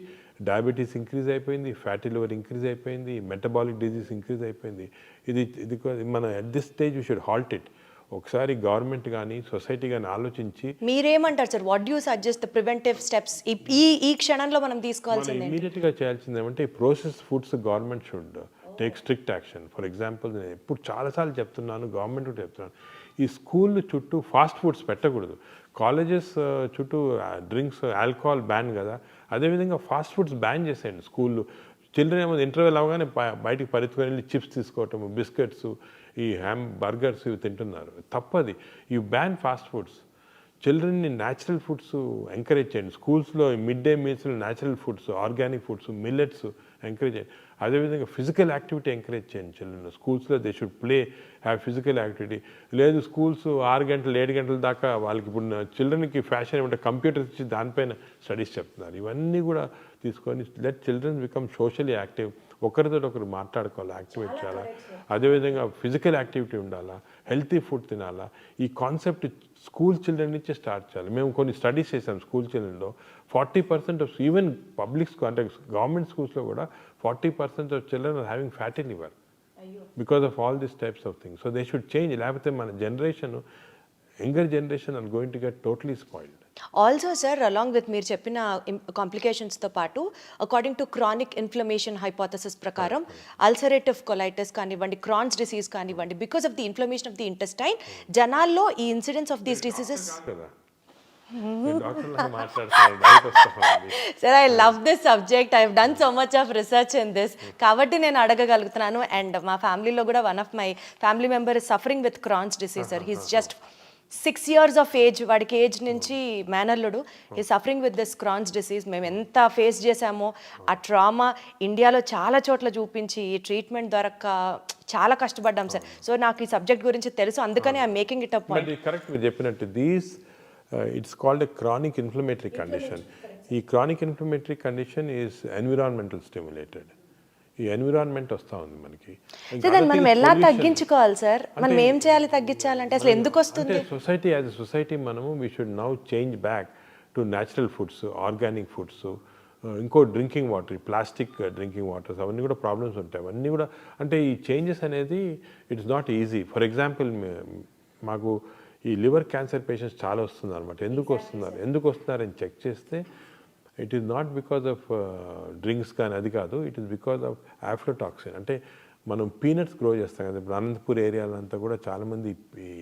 డయాబెటీస్ ఇంక్రీజ్ అయిపోయింది, ఫ్యాటీ లివర్ ఇంక్రీజ్ అయిపోయింది, మెటబాలిక్ డిజీజ్ ఇంక్రీజ్ అయిపోయింది. ఇది మన at this stage we should halt it. ఒకసారి గవర్నమెంట్ కానీ సొసైటీ కానీ ఆలోచించి. మీరేమంటారు sir? What do suggest the preventive steps ఈ క్షణంలో మనం తీసుకోవాల్సింది? ఇమీడియట్గా చేయాల్సింది ఏమంటే ఈ process foods government should take strict action. For example నేను ఎప్పుడు చాలాసార్లు చెప్తున్నాను, గవర్నమెంట్ కూడా చెప్తున్నాను, ఈ స్కూల్ చుట్టూ ఫాస్ట్ ఫుడ్స్ పెట్టకూడదు. కాలేజెస్ చుట్టూ డ్రింక్స్, ఆల్కహాల్ బ్యాన్ కదా, అదేవిధంగా ఫాస్ట్ ఫుడ్స్ బ్యాన్ చేసేయండి స్కూళ్ళు. చిల్డ్రన్ ఏమో ఇంటర్వెల్ అవగానే బయటికి పరిగెత్తుకొని వెళ్ళి చిప్స్ తీసుకోవటం, బిస్కెట్స్, ఈ బర్గర్స్ ఇవి తింటున్నారు. తప్పది. You ban fast foods. చిల్డ్రన్ని న్యాచురల్ ఫుడ్స్ ఎంకరేజ్ చేయండి. స్కూల్స్లో మిడ్ డే మీల్స్లో natural foods, organic foods, millets encourage చేయండి. అదేవిధంగా ఫిజికల్ యాక్టివిటీ ఎంకరేజ్ చేయండి చిల్డ్రన్. స్కూల్స్లో they should have physical activity. లేదు స్కూల్స్ 6 గంటలు 7 గంటల దాకా వాళ్ళకి ఇప్పుడు చిల్డ్రన్కి ఫ్యాషన్ ఏమంటే కంప్యూటర్స్ ఇచ్చి దానిపైన స్టడీస్ చెప్తున్నారు. ఇవన్నీ కూడా తీసుకొని let children become socially active. ఒకరితో ఒకరు మాట్లాడుకోవాలి, యాక్టివేట్ చేయాలా, అదేవిధంగా ఫిజికల్ యాక్టివిటీ ఉండాలా, హెల్తీ ఫుడ్ తినాలా. ఈ కాన్సెప్ట్ స్కూల్ చిల్డ్రన్ నుంచే స్టార్ట్ చేయాలి. మేము కొన్ని స్టడీస్ చేసాం స్కూల్ చిల్డ్రన్లో. 40% ఆఫ్ ఈవెన్ పబ్లిక్ స్కూల్ అంటే గవర్నమెంట్ స్కూల్స్లో కూడా 40% of children are having fatty liver because of all these types of things. So they should change. లేకపోతే మన generation, younger generation are going to get totally spoiled. Also sir along with మీరు చెప్పిన కాంప్లికేషన్స్తో పాటు according to chronic inflammation hypothesis ప్రకారం ulcerative colitis కానివ్వండి, Crohn's disease కానివ్వండి, because of the inflammation of the intestine జనాల్లో ఈ incidence of these diseases doctor లాగా మాట్లాడుతున్నాను, డౌట్ వస్తుంది. Sir I love this subject, I done so much of research in this, కాబట్టి నేను అడగగలుగుతున్నాను. అండ్ మా ఫ్యామిలీలో కూడా one of my family member is suffering with Crohn's disease sir. He's just 6 years of age, వాడికి age నుంచి మేనల్లుడు ఈ suffering with this Crohn's disease. మేము ఎంత ఫేస్ చేసామో ఆ ట్రామా ఇండియాలో చాలా చోట్ల చూపించి ఈ ట్రీట్మెంట్ దొరక్క చాలా కష్టపడ్డాం సార్. సో నాకు ఈ సబ్జెక్ట్ గురించి తెలుసు, అందుకని I'm making it up point. Correct మీరు చెప్పినట్టు it's called a chronic inflammatory condition. ఈ chronic inflammatory condition is environmental stimulated. ఈ ఎన్విరాన్మెంట్ వస్తూ ఉంది మనకి. దాన్ని మనం ఎలా తగ్గించుకోవాలి సార్? మనం ఏం చేయాలి తగ్గించాలంటే? అసలు ఎందుకు వస్తుంది? సొసైటీ యాజ్ ఎ సొసైటీ మనము we should now change back to natural foods, organic foods, ఇంకో drinking water, plastic drinking waters, అవన్నీ కూడా ప్రాబ్లమ్స్ ఉంటాయి. అవన్నీ కూడా అంటే ఈ చేంజెస్ అనేది it's not easy. For example మాకు ఈ లివర్ క్యాన్సర్ పేషెంట్స్ చాలా వస్తున్నారు అనమాట. ఎందుకు వస్తున్నారని చెక్ చేస్తే it is not because of drinks కానీ అది కాదు, ఇట్ ఈస్ బికాజ్ ఆఫ్ ఆఫ్లోటాక్సిన్. అంటే మనం పీనట్స్ గ్రో చేస్తాం కదా, ఇప్పుడు అనంతపూర్ ఏరియాలంతా కూడా చాలామంది ఈ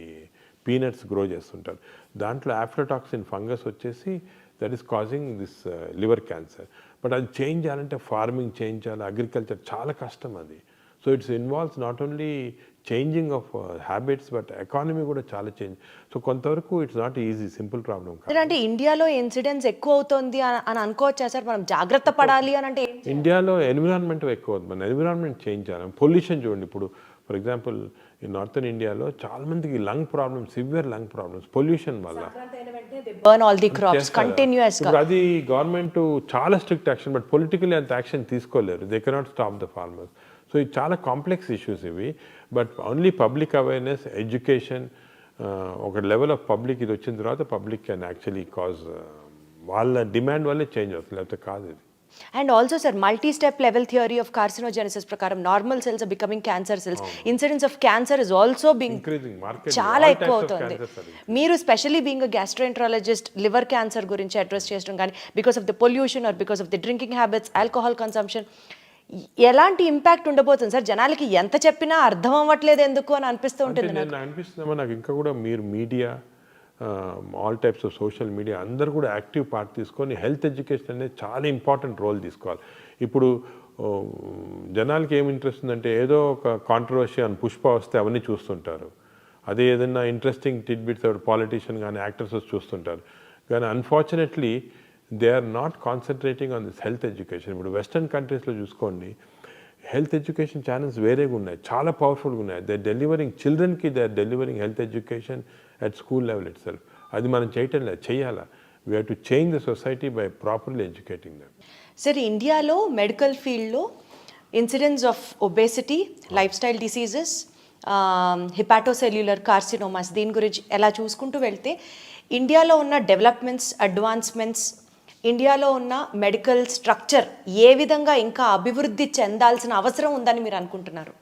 పీనట్స్ గ్రో చేస్తుంటారు. దాంట్లో ఆఫ్లోటాక్సిన్ ఫంగస్ వచ్చేసి that is causing this liver cancer. But అది చేంజ్ చేయాలంటే ఫార్మింగ్ చేంజ్ చేయాలి, అగ్రికల్చర్ చాలా కష్టం అది. So it's involves not only changing of habits but economy కూడా చాలా చేంజ్. సో కొంతవరకు it's not easy, simple problem కాదు. అంటే ఇండియాలో ఇన్సిడెన్స్ ఎక్కువ అవుతుంది అని అనుకోవచ్చా సార్? మనం జాగ్రత్త పడాలి అని అంటే ఇండియాలో ఎన్విరాన్మెంట్ ఎక్కువ అవుతుంది. మన ఎన్విరాన్మెంట్ చేంజ్ చేయాలి. పొల్యూషన్ చూడండి, ఇప్పుడు ఫర్ ఎగ్జాంపుల్ ఈ నార్థన్ ఇండియాలో చాలా మందికి lung problems, severe lung problems pollution వల్ల. Burn all the crops continuous గా. అది గవర్నమెంట్ చాలా స్ట్రిక్ట్ యాక్షన్, బట్ పొలిటికల్లీ అంత యాక్షన్ తీసుకోలేరు. They cannot stop the farmers. So ఇది చాలా కాంప్లెక్స్ ఇష్యూస్ ఇవి. But only public awareness, education, ఒక లెవెల్ ఆఫ్ పబ్లిక్ ఇది వచ్చిన తర్వాత పబ్లిక్ కెన్ యాక్చువల్లీ కాజ్, వాళ్ళ డిమాండ్ వల్లే చేంజ్ అవుతుంది, లేకపోతే కాదు ఇది. And also sir multi step level theory of carcinogenesis ప్రకారం normal cells are becoming cancer cells. Incidence of cancer is also being చాలా ఎక్కువ అవుతుంది. మీరు specially being a gastroenterologist liver cancer గురించి అడ్రస్ చేయడం కానీ because of the pollution or because of the drinking habits, alcohol consumption, ఎలాంటి impact ఉండబోతుంది sir? జనాలకి ఎంత చెప్పినా అర్థం అవ్వట్లేదు ఎందుకు అని అనిపిస్తూ ఉంటుంది. అనిపిస్తుందమ్మా నాకు. ఇంకా కూడా మీరు media, all types of social media అందరూ కూడా యాక్టివ్ పార్ట్ తీసుకొని హెల్త్ ఎడ్యుకేషన్ అనేది చాలా ఇంపార్టెంట్ రోల్ తీసుకోవాలి. ఇప్పుడు జనాలకి ఏమి ఇంట్రెస్ట్ ఉందంటే ఏదో ఒక కాంట్రవర్సీ అని పుష్ప వస్తే అవన్నీ చూస్తుంటారు. అదే ఏదైనా ఇంట్రెస్టింగ్ టిడ్బిట్స్ పాలిటీషియన్ కానీ యాక్టర్స్ చూస్తుంటారు. కానీ unfortunately they are not concentrating on this health education. ఇప్పుడు వెస్టర్న్ కంట్రీస్లో చూసుకోండి, హెల్త్ ఎడ్యుకేషన్ ఛానల్స్ వేరేగా ఉన్నాయి, చాలా పవర్ఫుల్గా ఉన్నాయి. దే డెలివరింగ్ చిల్డ్రన్కి, they are delivering health education at school level itself. అది మనం చేయటం లేదు, చేయాలా. We have to change the society by properly educating them. Sir ఇండియాలో మెడికల్ ఫీల్డ్లో incidence of obesity, lifestyle diseases, hepatocellular carcinomas, దీని గురించి ఎలా చూసుకుంటూ వెళ్తే ఇండియాలో ఉన్న డెవలప్మెంట్స్, అడ్వాన్స్మెంట్స్, ఇండియాలో ఉన్న మెడికల్ స్ట్రక్చర్ ఏ విధంగా ఇంకా అభివృద్ధి చెందాల్సిన అవసరం ఉందని మీరు అనుకుంటున్నారు?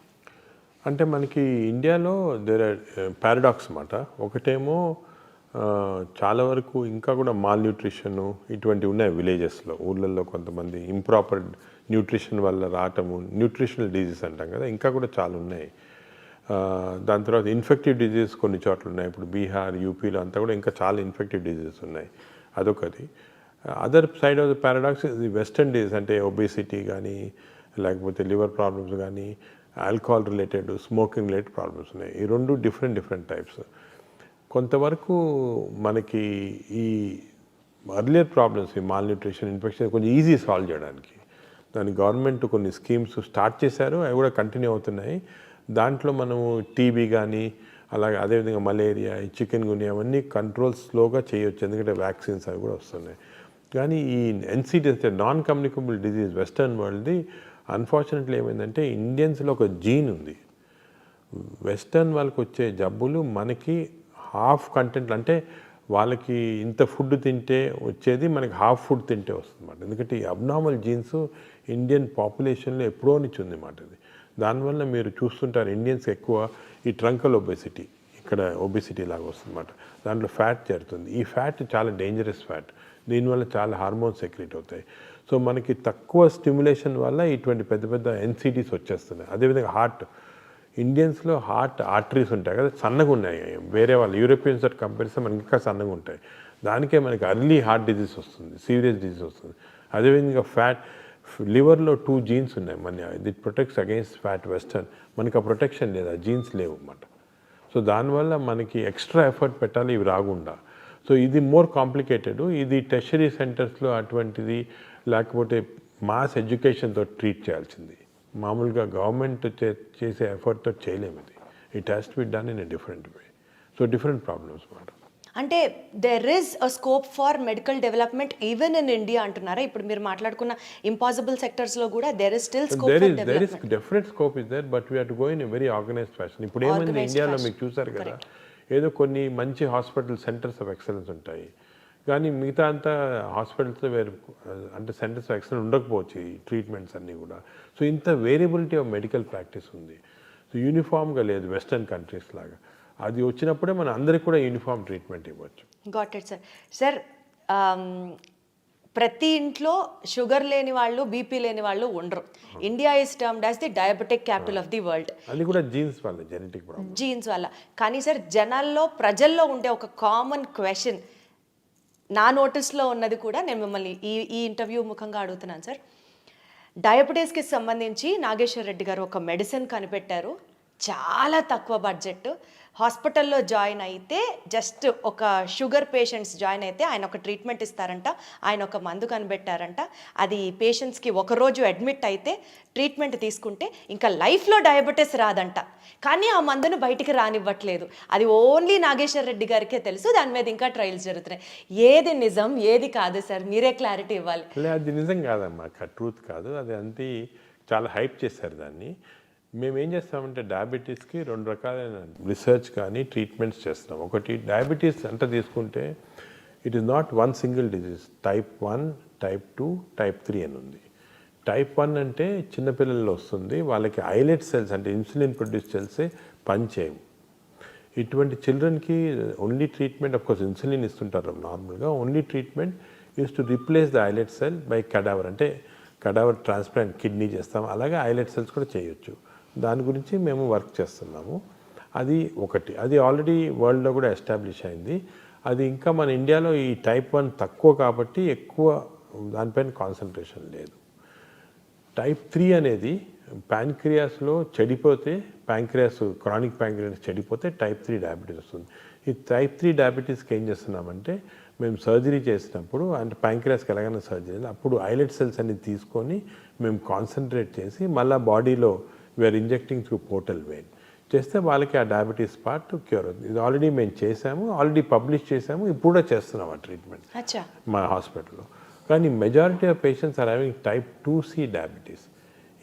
అంటే మనకి ఇండియాలో దేర్ ఆర్ పారాడాక్స్ అన్నమాట. ఒకటేమో చాలా వరకు ఇంకా కూడా మాల్ న్యూట్రిషన్ ఇటువంటివి ఉన్నాయి విలేజెస్లో, ఊళ్ళల్లో కొంతమంది ఇంప్రాపర్ న్యూట్రిషన్ వల్ల రావటము, న్యూట్రిషనల్ డిజీజ్ అంటాం కదా, ఇంకా కూడా చాలా ఉన్నాయి. దాని తర్వాత ఇన్ఫెక్టివ్ డిజీజ్ కొన్ని చోట్ల ఉన్నాయి. ఇప్పుడు బీహార్, యూపీలో అంతా కూడా ఇంకా చాలా ఇన్ఫెక్టివ్ డిజీజెస్ ఉన్నాయి. అదొకటి. Other side of the paradox the western disease, అంటే ఒబేసిటీ కానీ లేకపోతే లివర్ ప్రాబ్లమ్స్ కానీ, alcohol related, smoking related problems ఉన్నాయి. ఈ రెండు డిఫరెంట్ టైప్స్. కొంతవరకు మనకి ఈ అర్లియర్ ప్రాబ్లమ్స్, ఈ మాల్ న్యూట్రిషన్, ఇన్ఫెక్షన్ కొంచెం ఈజీ సాల్వ్ చేయడానికి దానికి గవర్నమెంట్ కొన్ని స్కీమ్స్ స్టార్ట్ చేశారు, అవి కూడా కంటిన్యూ అవుతున్నాయి. దాంట్లో మనము టీబీ కానీ అలాగే అదేవిధంగా మలేరియా, చికెన్ గున్యా అవన్నీ కంట్రోల్ స్లోగా చేయొచ్చు, ఎందుకంటే వ్యాక్సిన్స్ అవి కూడా వస్తున్నాయి. కానీ ఈ ఎన్సిడి అంటే నాన్ కమ్యూనికబుల్ డిజీజ్ వెస్టర్న్ వరల్డ్ది అన్ఫార్చునేట్లీ ఏమైందంటే ఇండియన్స్లో ఒక జీన్ ఉంది. వెస్టర్న్ వాళ్ళకి వచ్చే జబ్బులు మనకి హాఫ్ కంటెంట్, అంటే వాళ్ళకి ఇంత ఫుడ్ తింటే వచ్చేది మనకి హాఫ్ ఫుడ్ తింటే వస్తుంది అన్నమాట. ఎందుకంటే ఈ అబ్నార్మల్ జీన్స్ ఇండియన్ పాపులేషన్లో ఎప్పుడో నుంచి ఉంది అన్నమాట. ఇది దానివల్ల మీరు చూస్తుంటారు ఇండియన్స్ ఎక్కువ ఈ ట్రంకల్ ఒబేసిటీ, ఇక్కడ ఒబేసిటీ లాగా వస్తుంది అన్నమాట. దాంట్లో ఫ్యాట్ చేరుతుంది. ఈ ఫ్యాట్ చాలా డేంజరస్ ఫ్యాట్, దీనివల్ల చాలా హార్మోన్స్ సెక్రెట్ అవుతాయి. సో మనకి తక్కువ స్టిమ్యులేషన్ వల్ల ఇటువంటి పెద్ద పెద్ద ఎన్సిటీస్ వచ్చేస్తున్నాయి. అదేవిధంగా హార్ట్, ఇండియన్స్లో హార్ట్ ఆర్టరీస్ ఉంటాయి కదా, సన్నగా ఉన్నాయి. వేరే వాళ్ళు యూరోపియన్స్ కంపెనీస్ మనకి ఇంకా సన్నగా ఉంటాయి. దానికే మనకి అర్లీ హార్ట్ డిజీజ్ వస్తుంది, సీరియస్ డిజీజ్ వస్తుంది. అదేవిధంగా లివర్లో 2 జీన్స్ ఉన్నాయి, మన it protects against fat western, మనకి ఆ ప్రొటెక్షన్ లేదు, ఆ జీన్స్ లేవు అన్నమాట. సో దానివల్ల మనకి ఎక్స్ట్రా ఎఫర్ట్ పెట్టాలి ఇవి రాకుండా. సో ఇది మోర్ కాంప్లికేటెడ్. ఇది టెర్షరీ సెంటర్స్లో అటువంటిది, లేకపోతే మాస్ ఎడ్యుకేషన్తో ట్రీట్ చేయాల్సింది. మామూలుగా గవర్నమెంట్ చేసే ఎఫర్ట్తో చేయలేము ఇది. It has to be done in a different way. So different problems మాట. అంటే there is a scope for medical development even in India అంటున్నారా? ఇప్పుడు మీరు మాట్లాడుకున్న ఇంపాసిబుల్ సెక్టర్స్లో కూడా there is still scope for development. Definite scope is there, but we have to go in a very organised fashion. ఇప్పుడు ఏమైంది ఇండియాలో మీకు చూసారు కదా, ఏదో కొన్ని మంచి హాస్పిటల్ సెంటర్స్ ఆఫ్ ఎక్సలెన్స్ ఉంటాయి, కానీ మిగతా అంతా హాస్పిటల్స్ వేరు, అంటే సెంటర్స్ ఆఫ్ ఎక్సలెన్స్ ఉండకపోవచ్చు ఈ ట్రీట్మెంట్స్ అన్నీ కూడా. సో ఇంత వేరియబిలిటీ ఆఫ్ మెడికల్ ప్రాక్టీస్ ఉంది. సో యూనిఫామ్గా లేదు వెస్టర్న్ కంట్రీస్ లాగా. అది వచ్చినప్పుడే మనం అందరికి కూడా యూనిఫామ్ ట్రీట్మెంట్ ఇవ్వచ్చు. Got it sir. సార్ ప్రతి ఇంట్లో షుగర్ లేని వాళ్ళు, బీపీ లేని వాళ్ళు ఉండరు. India is termed as the diabetic capital of the world. అది కూడా జీన్స్ వల్ల, జెనెటిక్ ప్రాబ్లమ్, జీన్స్ వల్ల. కానీ సార్ ప్రజల్లో ఉండే ఒక కామన్ క్వశ్చన్, నా నోటీస్లో ఉన్నది కూడా నేను మిమ్మల్ని ఈ ఇంటర్వ్యూ ముఖంగా అడుగుతున్నాను సార్. డయాబెటీస్కి సంబంధించి నాగేశ్వర్ రెడ్డి గారు ఒక మెడిసిన్ కనిపెట్టారు, చాలా తక్కువ బడ్జెట్. హాస్పిటల్లో జాయిన్ అయితే జస్ట్ ఒక షుగర్ పేషెంట్స్ జాయిన్ అయితే ఆయన ఒక ట్రీట్మెంట్ ఇస్తారంట, ఆయన ఒక మందు కనిపెట్టారంట. అది పేషెంట్స్కి ఒకరోజు అడ్మిట్ అయితే ట్రీట్మెంట్ తీసుకుంటే ఇంకా లైఫ్లో డయాబెటీస్ రాదంట. కానీ ఆ మందును బయటికి రానివ్వట్లేదు. అది ఓన్లీ నాగేశ్వర్ రెడ్డి గారికే తెలుసు. దాని మీద ఇంకా ట్రయల్స్ జరుగుతున్నాయి. ఏది నిజం, ఏది కాదు సార్, మీరే క్లారిటీ ఇవ్వాలి. అది నిజం కాదమ్మా, ట్రూత్ కాదు అది. అంతే చాలా హైప్ చేశారు దాన్ని. మేము ఏం చేస్తామంటే డయాబెటీస్కి 2 రకాలైన రీసెర్చ్ కానీ ట్రీట్మెంట్స్ చేస్తున్నాం. ఒకటి డయాబెటీస్ అంటే తీసుకుంటే it is not one single disease. Type 1, type 2, type 3 అని ఉంది. టైప్ 1 అంటే చిన్నపిల్లల్లో వస్తుంది, వాళ్ళకి ఐలెట్ సెల్స్ అంటే ఇన్సులిన్ ప్రొడ్యూస్ సెల్సే పనిచేయవు. ఇటువంటి చిల్డ్రన్కి ఓన్లీ ట్రీట్మెంట్, అఫ్కోర్స్ ఇన్సులిన్ ఇస్తుంటారు నార్మల్గా, only treatment is to replace the islet cell by cadaver, అంటే కడావర్ ట్రాన్స్ప్లాంట్ కిడ్నీ చేస్తాం, అలాగే ఐలెట్ సెల్స్ కూడా చేయొచ్చు. దాని గురించి మేము వర్క్ చేస్తున్నాము. అది ఒకటి, అది ఆల్రెడీ వరల్డ్లో కూడా ఎస్టాబ్లిష్ అయింది. అది ఇంకా మన ఇండియాలో ఈ టైప్ 1 తక్కువ కాబట్టి ఎక్కువ దానిపైన కాన్సన్ట్రేషన్ లేదు. టైప్ 3 అనేది ప్యాంక్రియాస్లో చెడిపోతే, క్రానిక్ ప్యాంక్రియాస్ చెడిపోతే టైప్ 3 డయాబెటీస్ వస్తుంది. ఈ టైప్ 3 డయాబెటీస్కి ఏం చేస్తున్నామంటే మేము సర్జరీ చేసినప్పుడు, అంటే ప్యాంక్రియాస్కి ఎలాగైనా సర్జరీ అప్పుడు ఐలెట్ సెల్స్ అన్ని తీసుకొని మేము కాన్సన్ట్రేట్ చేసి మళ్ళీ బాడీలో we are injecting through portal vein చేస్తే వాళ్ళకి ఆ డయాబెటీస్ పార్ట్ క్యూర్ అవుతుంది. ఇది ఆల్రెడీ మేము చేసాము, ఆల్రెడీ పబ్లిష్ చేసాము, ఇప్పుడు కూడా చేస్తున్నాం ఆ ట్రీట్మెంట్ మా హాస్పిటల్లో. కానీ majority of patients are having type 2C diabetes.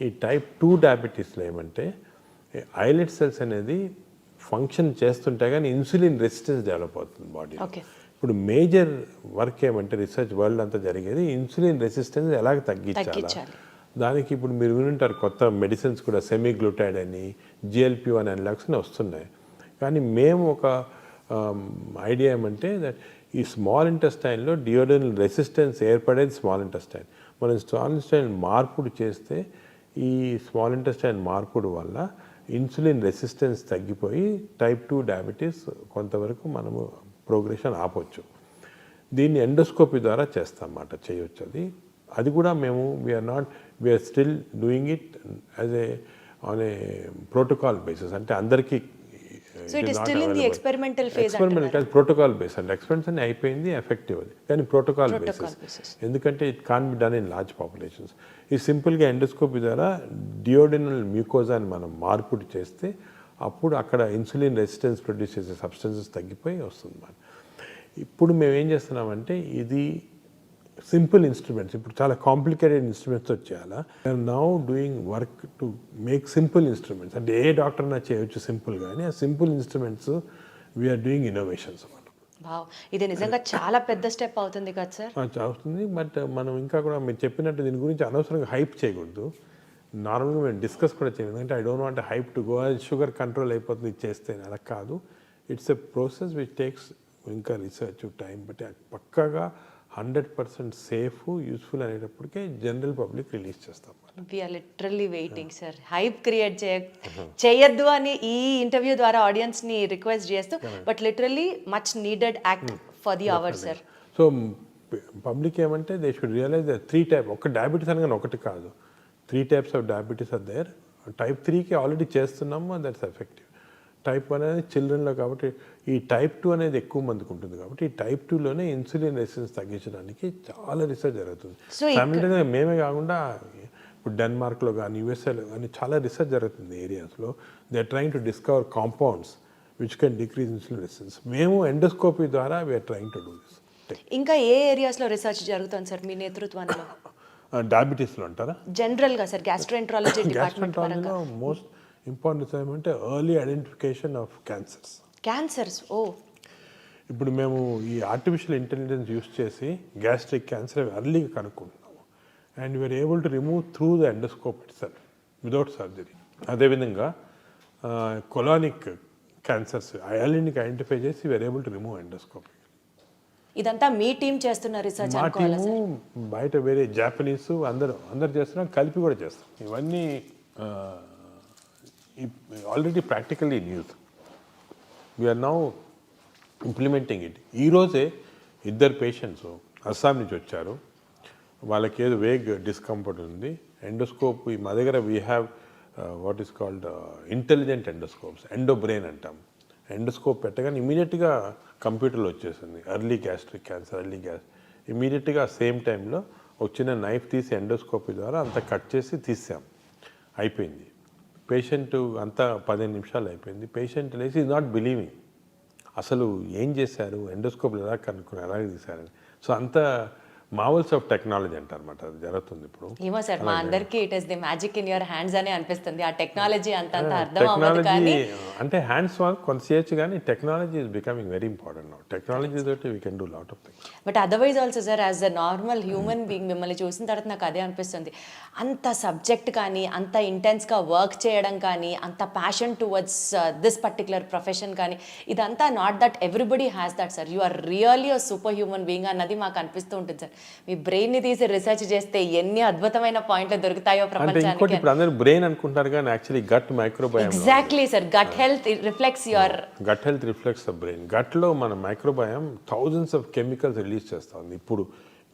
ఈ టైప్ 2 డయాబెటీస్లో ఏమంటే ఐలెట్ సెల్స్ అనేది ఫంక్షన్ చేస్తుంటే కానీ ఇన్సులిన్ రెసిస్టెన్స్ డెవలప్ అవుతుంది బాడీలో. ఇప్పుడు మేజర్ వర్క్ ఏమంటే రీసెర్చ్ వరల్డ్ అంతా జరిగేది ఇన్సులిన్ రెసిస్టెన్స్ ఎలాగ తగ్గించాలి. దానికి ఇప్పుడు మీరు వినుంటారు కొత్త మెడిసిన్స్ కూడా, సెమీగ్లూటైడ్ అని, GLP-1 అనలాగ్స్ వస్తున్నాయి. కానీ మేము ఒక ఐడియా ఏమంటే దట్ ఈ స్మాల్ ఇంటెస్టైన్లో డియోడనల్ రెసిస్టెన్స్ ఏర్పడేది స్మాల్ ఇంటెస్టైన్. మనం స్మాల్ ఇంటెస్టైన్ మార్పుడు చేస్తే ఈ స్మాల్ ఇంటెస్టైన్ మార్పుడు వల్ల ఇన్సులిన్ రెసిస్టెన్స్ తగ్గిపోయి టైప్ 2 డయాబెటీస్ కొంతవరకు మనము ప్రోగ్రెషన్ ఆపొచ్చు. దీన్ని ఎండోస్కోపీ ద్వారా చేస్తామన్నమాట, చేయొచ్చు. అది కూడా మేము we are still doing it as on a protocol basis. అంటే అందరికీ ఎక్స్పెరిమెంటల్ కాదు, ప్రోటోకాల్ బేస్. అంటే ఎక్స్పెరిమెంట్స్ అన్ని అయిపోయింది, ఎఫెక్టివ్ అది, కానీ ప్రోటోకాల్ బేసిస్. ఎందుకంటే it can be done in large populations. ఈ సింపుల్గా ఎండోస్కోపీ ద్వారా డియోడినల్ మ్యూకోజాని మనం మార్పుడు చేస్తే అప్పుడు అక్కడ ఇన్సులిన్ రెసిస్టెన్స్ ప్రొడ్యూస్ చేసే సబ్స్టెన్సెస్ తగ్గిపోయి వస్తుంది మనం. ఇప్పుడు మేము ఏం చేస్తున్నామంటే ఇది సింపుల్ ఇన్స్ట్రుమెంట్స్, ఇప్పుడు చాలా కాంప్లికేటెడ్ ఇన్స్ట్రుమెంట్స్ వచ్చేయాలా. We're now doing work to make simple instruments. అంటే ఏ డాక్టర్నా చేయొచ్చు సింపుల్, కానీ ఆ simple instruments we're doing innovations అన్నమాట. ఇది నిజంగా చాలా పెద్ద స్టెప్ అవుతుంది కదా సార్? అవుతుంది, బట్ మనం ఇంకా కూడా మీరు చెప్పినట్టు దీని గురించి అనవసరంగా హైప్ చేయకూడదు. నార్మల్గా మేము డిస్కస్ కూడా చేయలేదు, అంటే I don't want hype to go, sugar control అయిపోతుంది ఇచ్చేస్తే, అలా కాదు. It's a process which takes ఇంకా రీసెర్చ్ టైం, బట్ పక్కాగా 100% సేఫ్, యూస్ఫుల్ అనేటప్పటికే జనరల్ పబ్లిక్ రిలీజ్ చేస్తాం. We're literally waiting sir. Hype create చేయొద్దు అని ఈ ఇంటర్వ్యూ ద్వారా ఆడియన్స్ని రిక్వెస్ట్ చేస్తూ, but literally much needed act for the hours sir. So public ఏమంటే దే షుడ్ రియలైజ్ 3 టైప్, ఒక డయాబెటీస్ అనగానే ఒకటి కాదు, 3 types of diabetes are there. Type 3కి ఆల్రెడీ చేస్తున్నాము, దట్స్ ఎఫెక్టివ్. టైప్ 1 అనేది చిల్డ్రన్లో, కాబట్టి ఈ టైప్ 2 అనేది ఎక్కువ మందికి ఉంటుంది. కాబట్టి ఈ టైప్ 2లోనే ఇన్సులిన్ రెసిస్టెన్స్ తగ్గించడానికి చాలా రీసెర్చ్ జరుగుతుంది. ఫ్యామిలీగా మేమే కాకుండా ఇప్పుడు డెన్మార్క్లో కానీ యూఎస్ఏలో కానీ చాలా రీసెర్చ్ జరుగుతుంది ఏరియాస్లో. They are trying to discover compounds which can decrease insulin resistance. మేము ఎండోస్కోపీ ద్వారా we are trying to do this. ఇంకా ఏ ఏరియాస్లో రీసెర్చ్ జరుగుతుంది సార్ మీ నేతృత్వంలో? డయాబెటీస్లో అంటారా? జనరల్గా సార్ గ్యాస్ట్రోఎంట్రాలజీ డిపార్ట్మెంట్ పరంగా మోస్ట్ ఇంపార్టెంట్ ఏమంటే early identification of cancers. Cancers. Oh, ఇప్పుడు మేము ఈ ఆర్టిఫిషియల్ ఇంటెలిజెన్స్ యూస్ చేసి గ్యాస్ట్రిక్ క్యాన్సర్ ఎర్లీగా కనుక్కుంటున్నాము. And we're able to remove through the endoscope itself without surgery. అదేవిధంగా కొలానిక్ క్యాన్సర్స్ ఎర్లీకి ఐడెంటిఫై చేసి we're able to remove endoscopy. ఇదంతా మీ టీం చేస్తున్న రీసెర్చ్ మా అనుకోవాలా టీము సార్? బయట వేరే జాపనీస్ అందరు చేస్తున్నాం, కలిపి కూడా చేస్తాం. ఇవన్నీ already practically in use. We are now implementing it. ఈరోజే 2 పేషెంట్స్ అస్సాం నుంచి వచ్చారు. వాళ్ళకి ఏదో వేగ్ డిస్కంఫర్ట్ ఉంది. ఎండోస్కోప్ మా దగ్గర we have what is called intelligent endoscopes, endobrain అంటాం. ఎండోస్కోప్ పెట్టగానే ఇమీడియట్గా కంప్యూటర్లో వచ్చేసింది early gastric cancer, early gas. ఇమీడియట్గా సేమ్ టైంలో వచ్చిన నైఫ్ తీసి ఎండోస్కోపీ ద్వారా అంతా కట్ చేసి తీసాం, అయిపోయింది. పేషెంట్ అంతా 15 నిమిషాలు అయిపోయింది. పేషెంట్ లేసి ఈజ్ నాట్ బిలీవింగ్, అసలు ఏం చేశారు, ఎండోస్కోప్లు ఎలా కనుక్కున్నారు, ఎలా తీశారని. సో అంత మార్వెల్స్ ఆఫ్ టెక్నాలజీ అంటారన్నమాట, అది జరుగుతుంది ఇప్పుడు. ఏమో సార్, మా అందరికి it is the magic in your hands అనే అనిపిస్తుంది. ఆ టెక్నాలజీ అంత అర్థం అవ్వదు కానీ అంటే హ్యాండ్స్ వర్క్ కొంత చేయొచ్చు, కానీ technology is becoming very important now. Technology తోటి we can do lot of things. But otherwise also sir, as a normal human being మిమ్మల్ని చూసిన తర్వాత నాకు అదే అనిపిస్తుంది. అంత సబ్జెక్ట్ కానీ, అంత ఇంటెన్స్గా వర్క్ చేయడం కానీ, అంత passion towards this particular profession కానీ, ఇదంతా not that everybody has that sir. You are really a super human being అన్నది మాకు అనిపిస్తూ ఉంటుంది సార్. మీ బ్రెయిన్ని తీసి రీసెర్చ్ చేస్తే ఎన్ని అద్భుతమైన పాయింట్లు దొరుకుతాయో ప్రపంచానికి. ఇప్పుడు అందరూ బ్రెయిన్ అనుకుంటారు కానీ actually gut microbiome. Exactly sir, gut health reflects your gut health reflects the brain. గట్లో మన microbiome thousands of chemicals release చేస్తూ ఉంది. ఇప్పుడు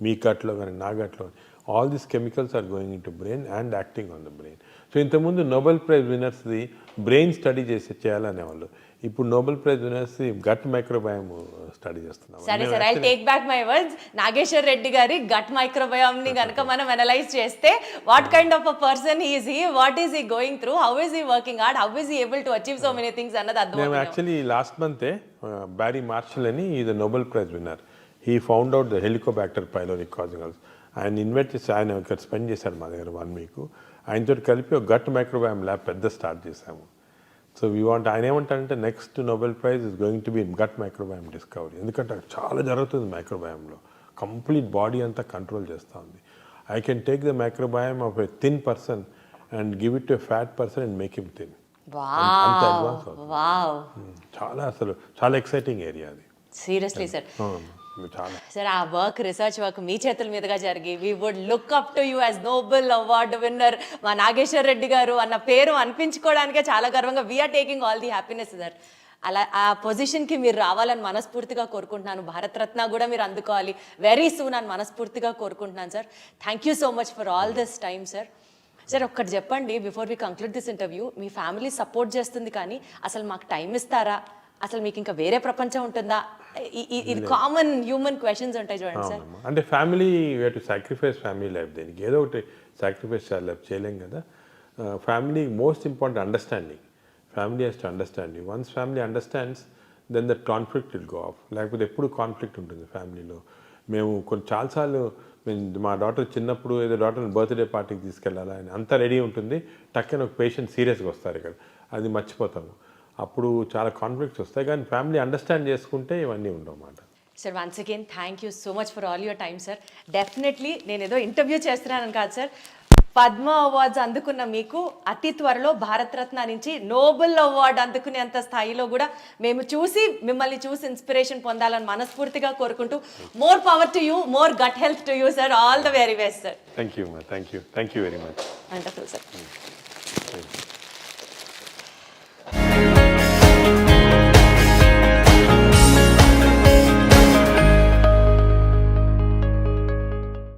మీ గట్లో కానీ నా గట్లో all these chemicals are going into brain and acting on the brain. So ఇంతకుముందు నోబెల్ ప్రైజ్ విన్నర్స్ది బ్రెయిన్ స్టడీ చేయాలనేవాళ్ళు. ఇప్పుడు Nobel prize winners gut microbiome study చేస్తున్నాం. సరే sir, I take back my words. Nageshwar Reddy గారి గట్ మైక్రోబయామ్ ని కనుక మనం అనలైజ్ చేస్తే, what kind of a person is he, what is he going through, how is he working hard, how is he able to achieve so many things అన్నది అర్థం. మేము actually last మంతే Barry martial అని is Nobel prize winner. He found out the Helicobacter pylori causing. ఆయన invite చేసి ఆయన ఇక్కడ spend చేశారు మా దగ్గర 1 వీక్. ఆయనతో కలిపి ఒక గట్ మైక్రోబయామ్ ల్యాబ్ పెద్ద స్టార్ట్ చేశాము. సో వీ వాంట్, ఆయన ఏమంటారంటే next Nobel prize is going to be in gut microbiome discovery. ఎందుకంటే చాలా జరుగుతుంది మైక్రోబయామ్లో, కంప్లీట్ బాడీ అంతా కంట్రోల్ చేస్తూ ఉంది. I can take the microbiome of a thin person and give it to a fat person and make him thin. అంత advance అవుతుంది. చాలా అసలు చాలా ఎక్సైటింగ్ ఏరియా అది. Seriously sir. చాలా సార్, ఆ వర్క్, రీసెర్చ్ వర్క్ మీ చేతుల మీదుగా జరిగి we would look up to you as Nobel award winner మా నాగేశ్వర్ రెడ్డి గారు అన్న పేరు అనిపించుకోవడానికే చాలా గర్వంగా we are taking all the happiness sir. అలా ఆ పొజిషన్కి మీరు రావాలని మనస్ఫూర్తిగా కోరుకుంటున్నాను. భారతరత్న కూడా మీరు అందుకోవాలి వెరీ సూన్ అని మనస్ఫూర్తిగా కోరుకుంటున్నాను sir. Thank you so much for all this time sir. Sir, ఒక్కటి చెప్పండి before we conclude this interview. మీ ఫ్యామిలీ సపోర్ట్ చేస్తుంది కానీ అసలు మాకు టైం ఇస్తారా, అసలు మీకు ఇంకా వేరే ప్రపంచం ఉంటుందా, ఇది కామన్ హ్యూమన్ క్వశ్చన్స్ ఉంటాయి చూడండి సార్. అంటే family we to sacrifice family life. దేనికి ఏదో ఒకటి సాక్రిఫైస్ చేయలేం కదా. Family most important understanding. Family has to understand you. Once family understands then that conflict will go off. లేకపోతే ఎప్పుడు కాన్ఫ్లిక్ట్ ఉంటుంది ఫ్యామిలీలో. మేము చాలాసార్లు మా డాటర్ చిన్నప్పుడు ఏదో డాటర్ని బర్త్డే పార్టీకి తీసుకెళ్ళాలా అని అంతా రెడీ ఉంటుంది. టక్కన ఒక పేషెంట్ సీరియస్గా వస్తారు ఇక్కడ, అది మర్చిపోతాము. అప్పుడు చాలా కాన్ఫ్లిక్ట్స్ వస్తాయి. కానీ ఫ్యామిలీ అండర్స్టాండ్ చేసుకుంటే ఇవన్నీ ఉండవన్నమాట. Sir, once again thank you so much for all your time sir. Definitely నేను ఏదో ఇంటర్వ్యూ చేస్తున్నాను కాదు సార్, పద్మ అవార్డ్స్ అందుకున్న మీకు అతి త్వరలో భారతరత్న నుంచి నోబెల్ అవార్డు అందుకునేంత స్థాయిలో కూడా మేము మిమ్మల్ని చూసి ఇన్స్పిరేషన్ పొందాలని మనస్ఫూర్తిగా కోరుకుంటూ, more power to you, more gut health to you sir. All the very best sir. Thank you very much. Wonderful sir.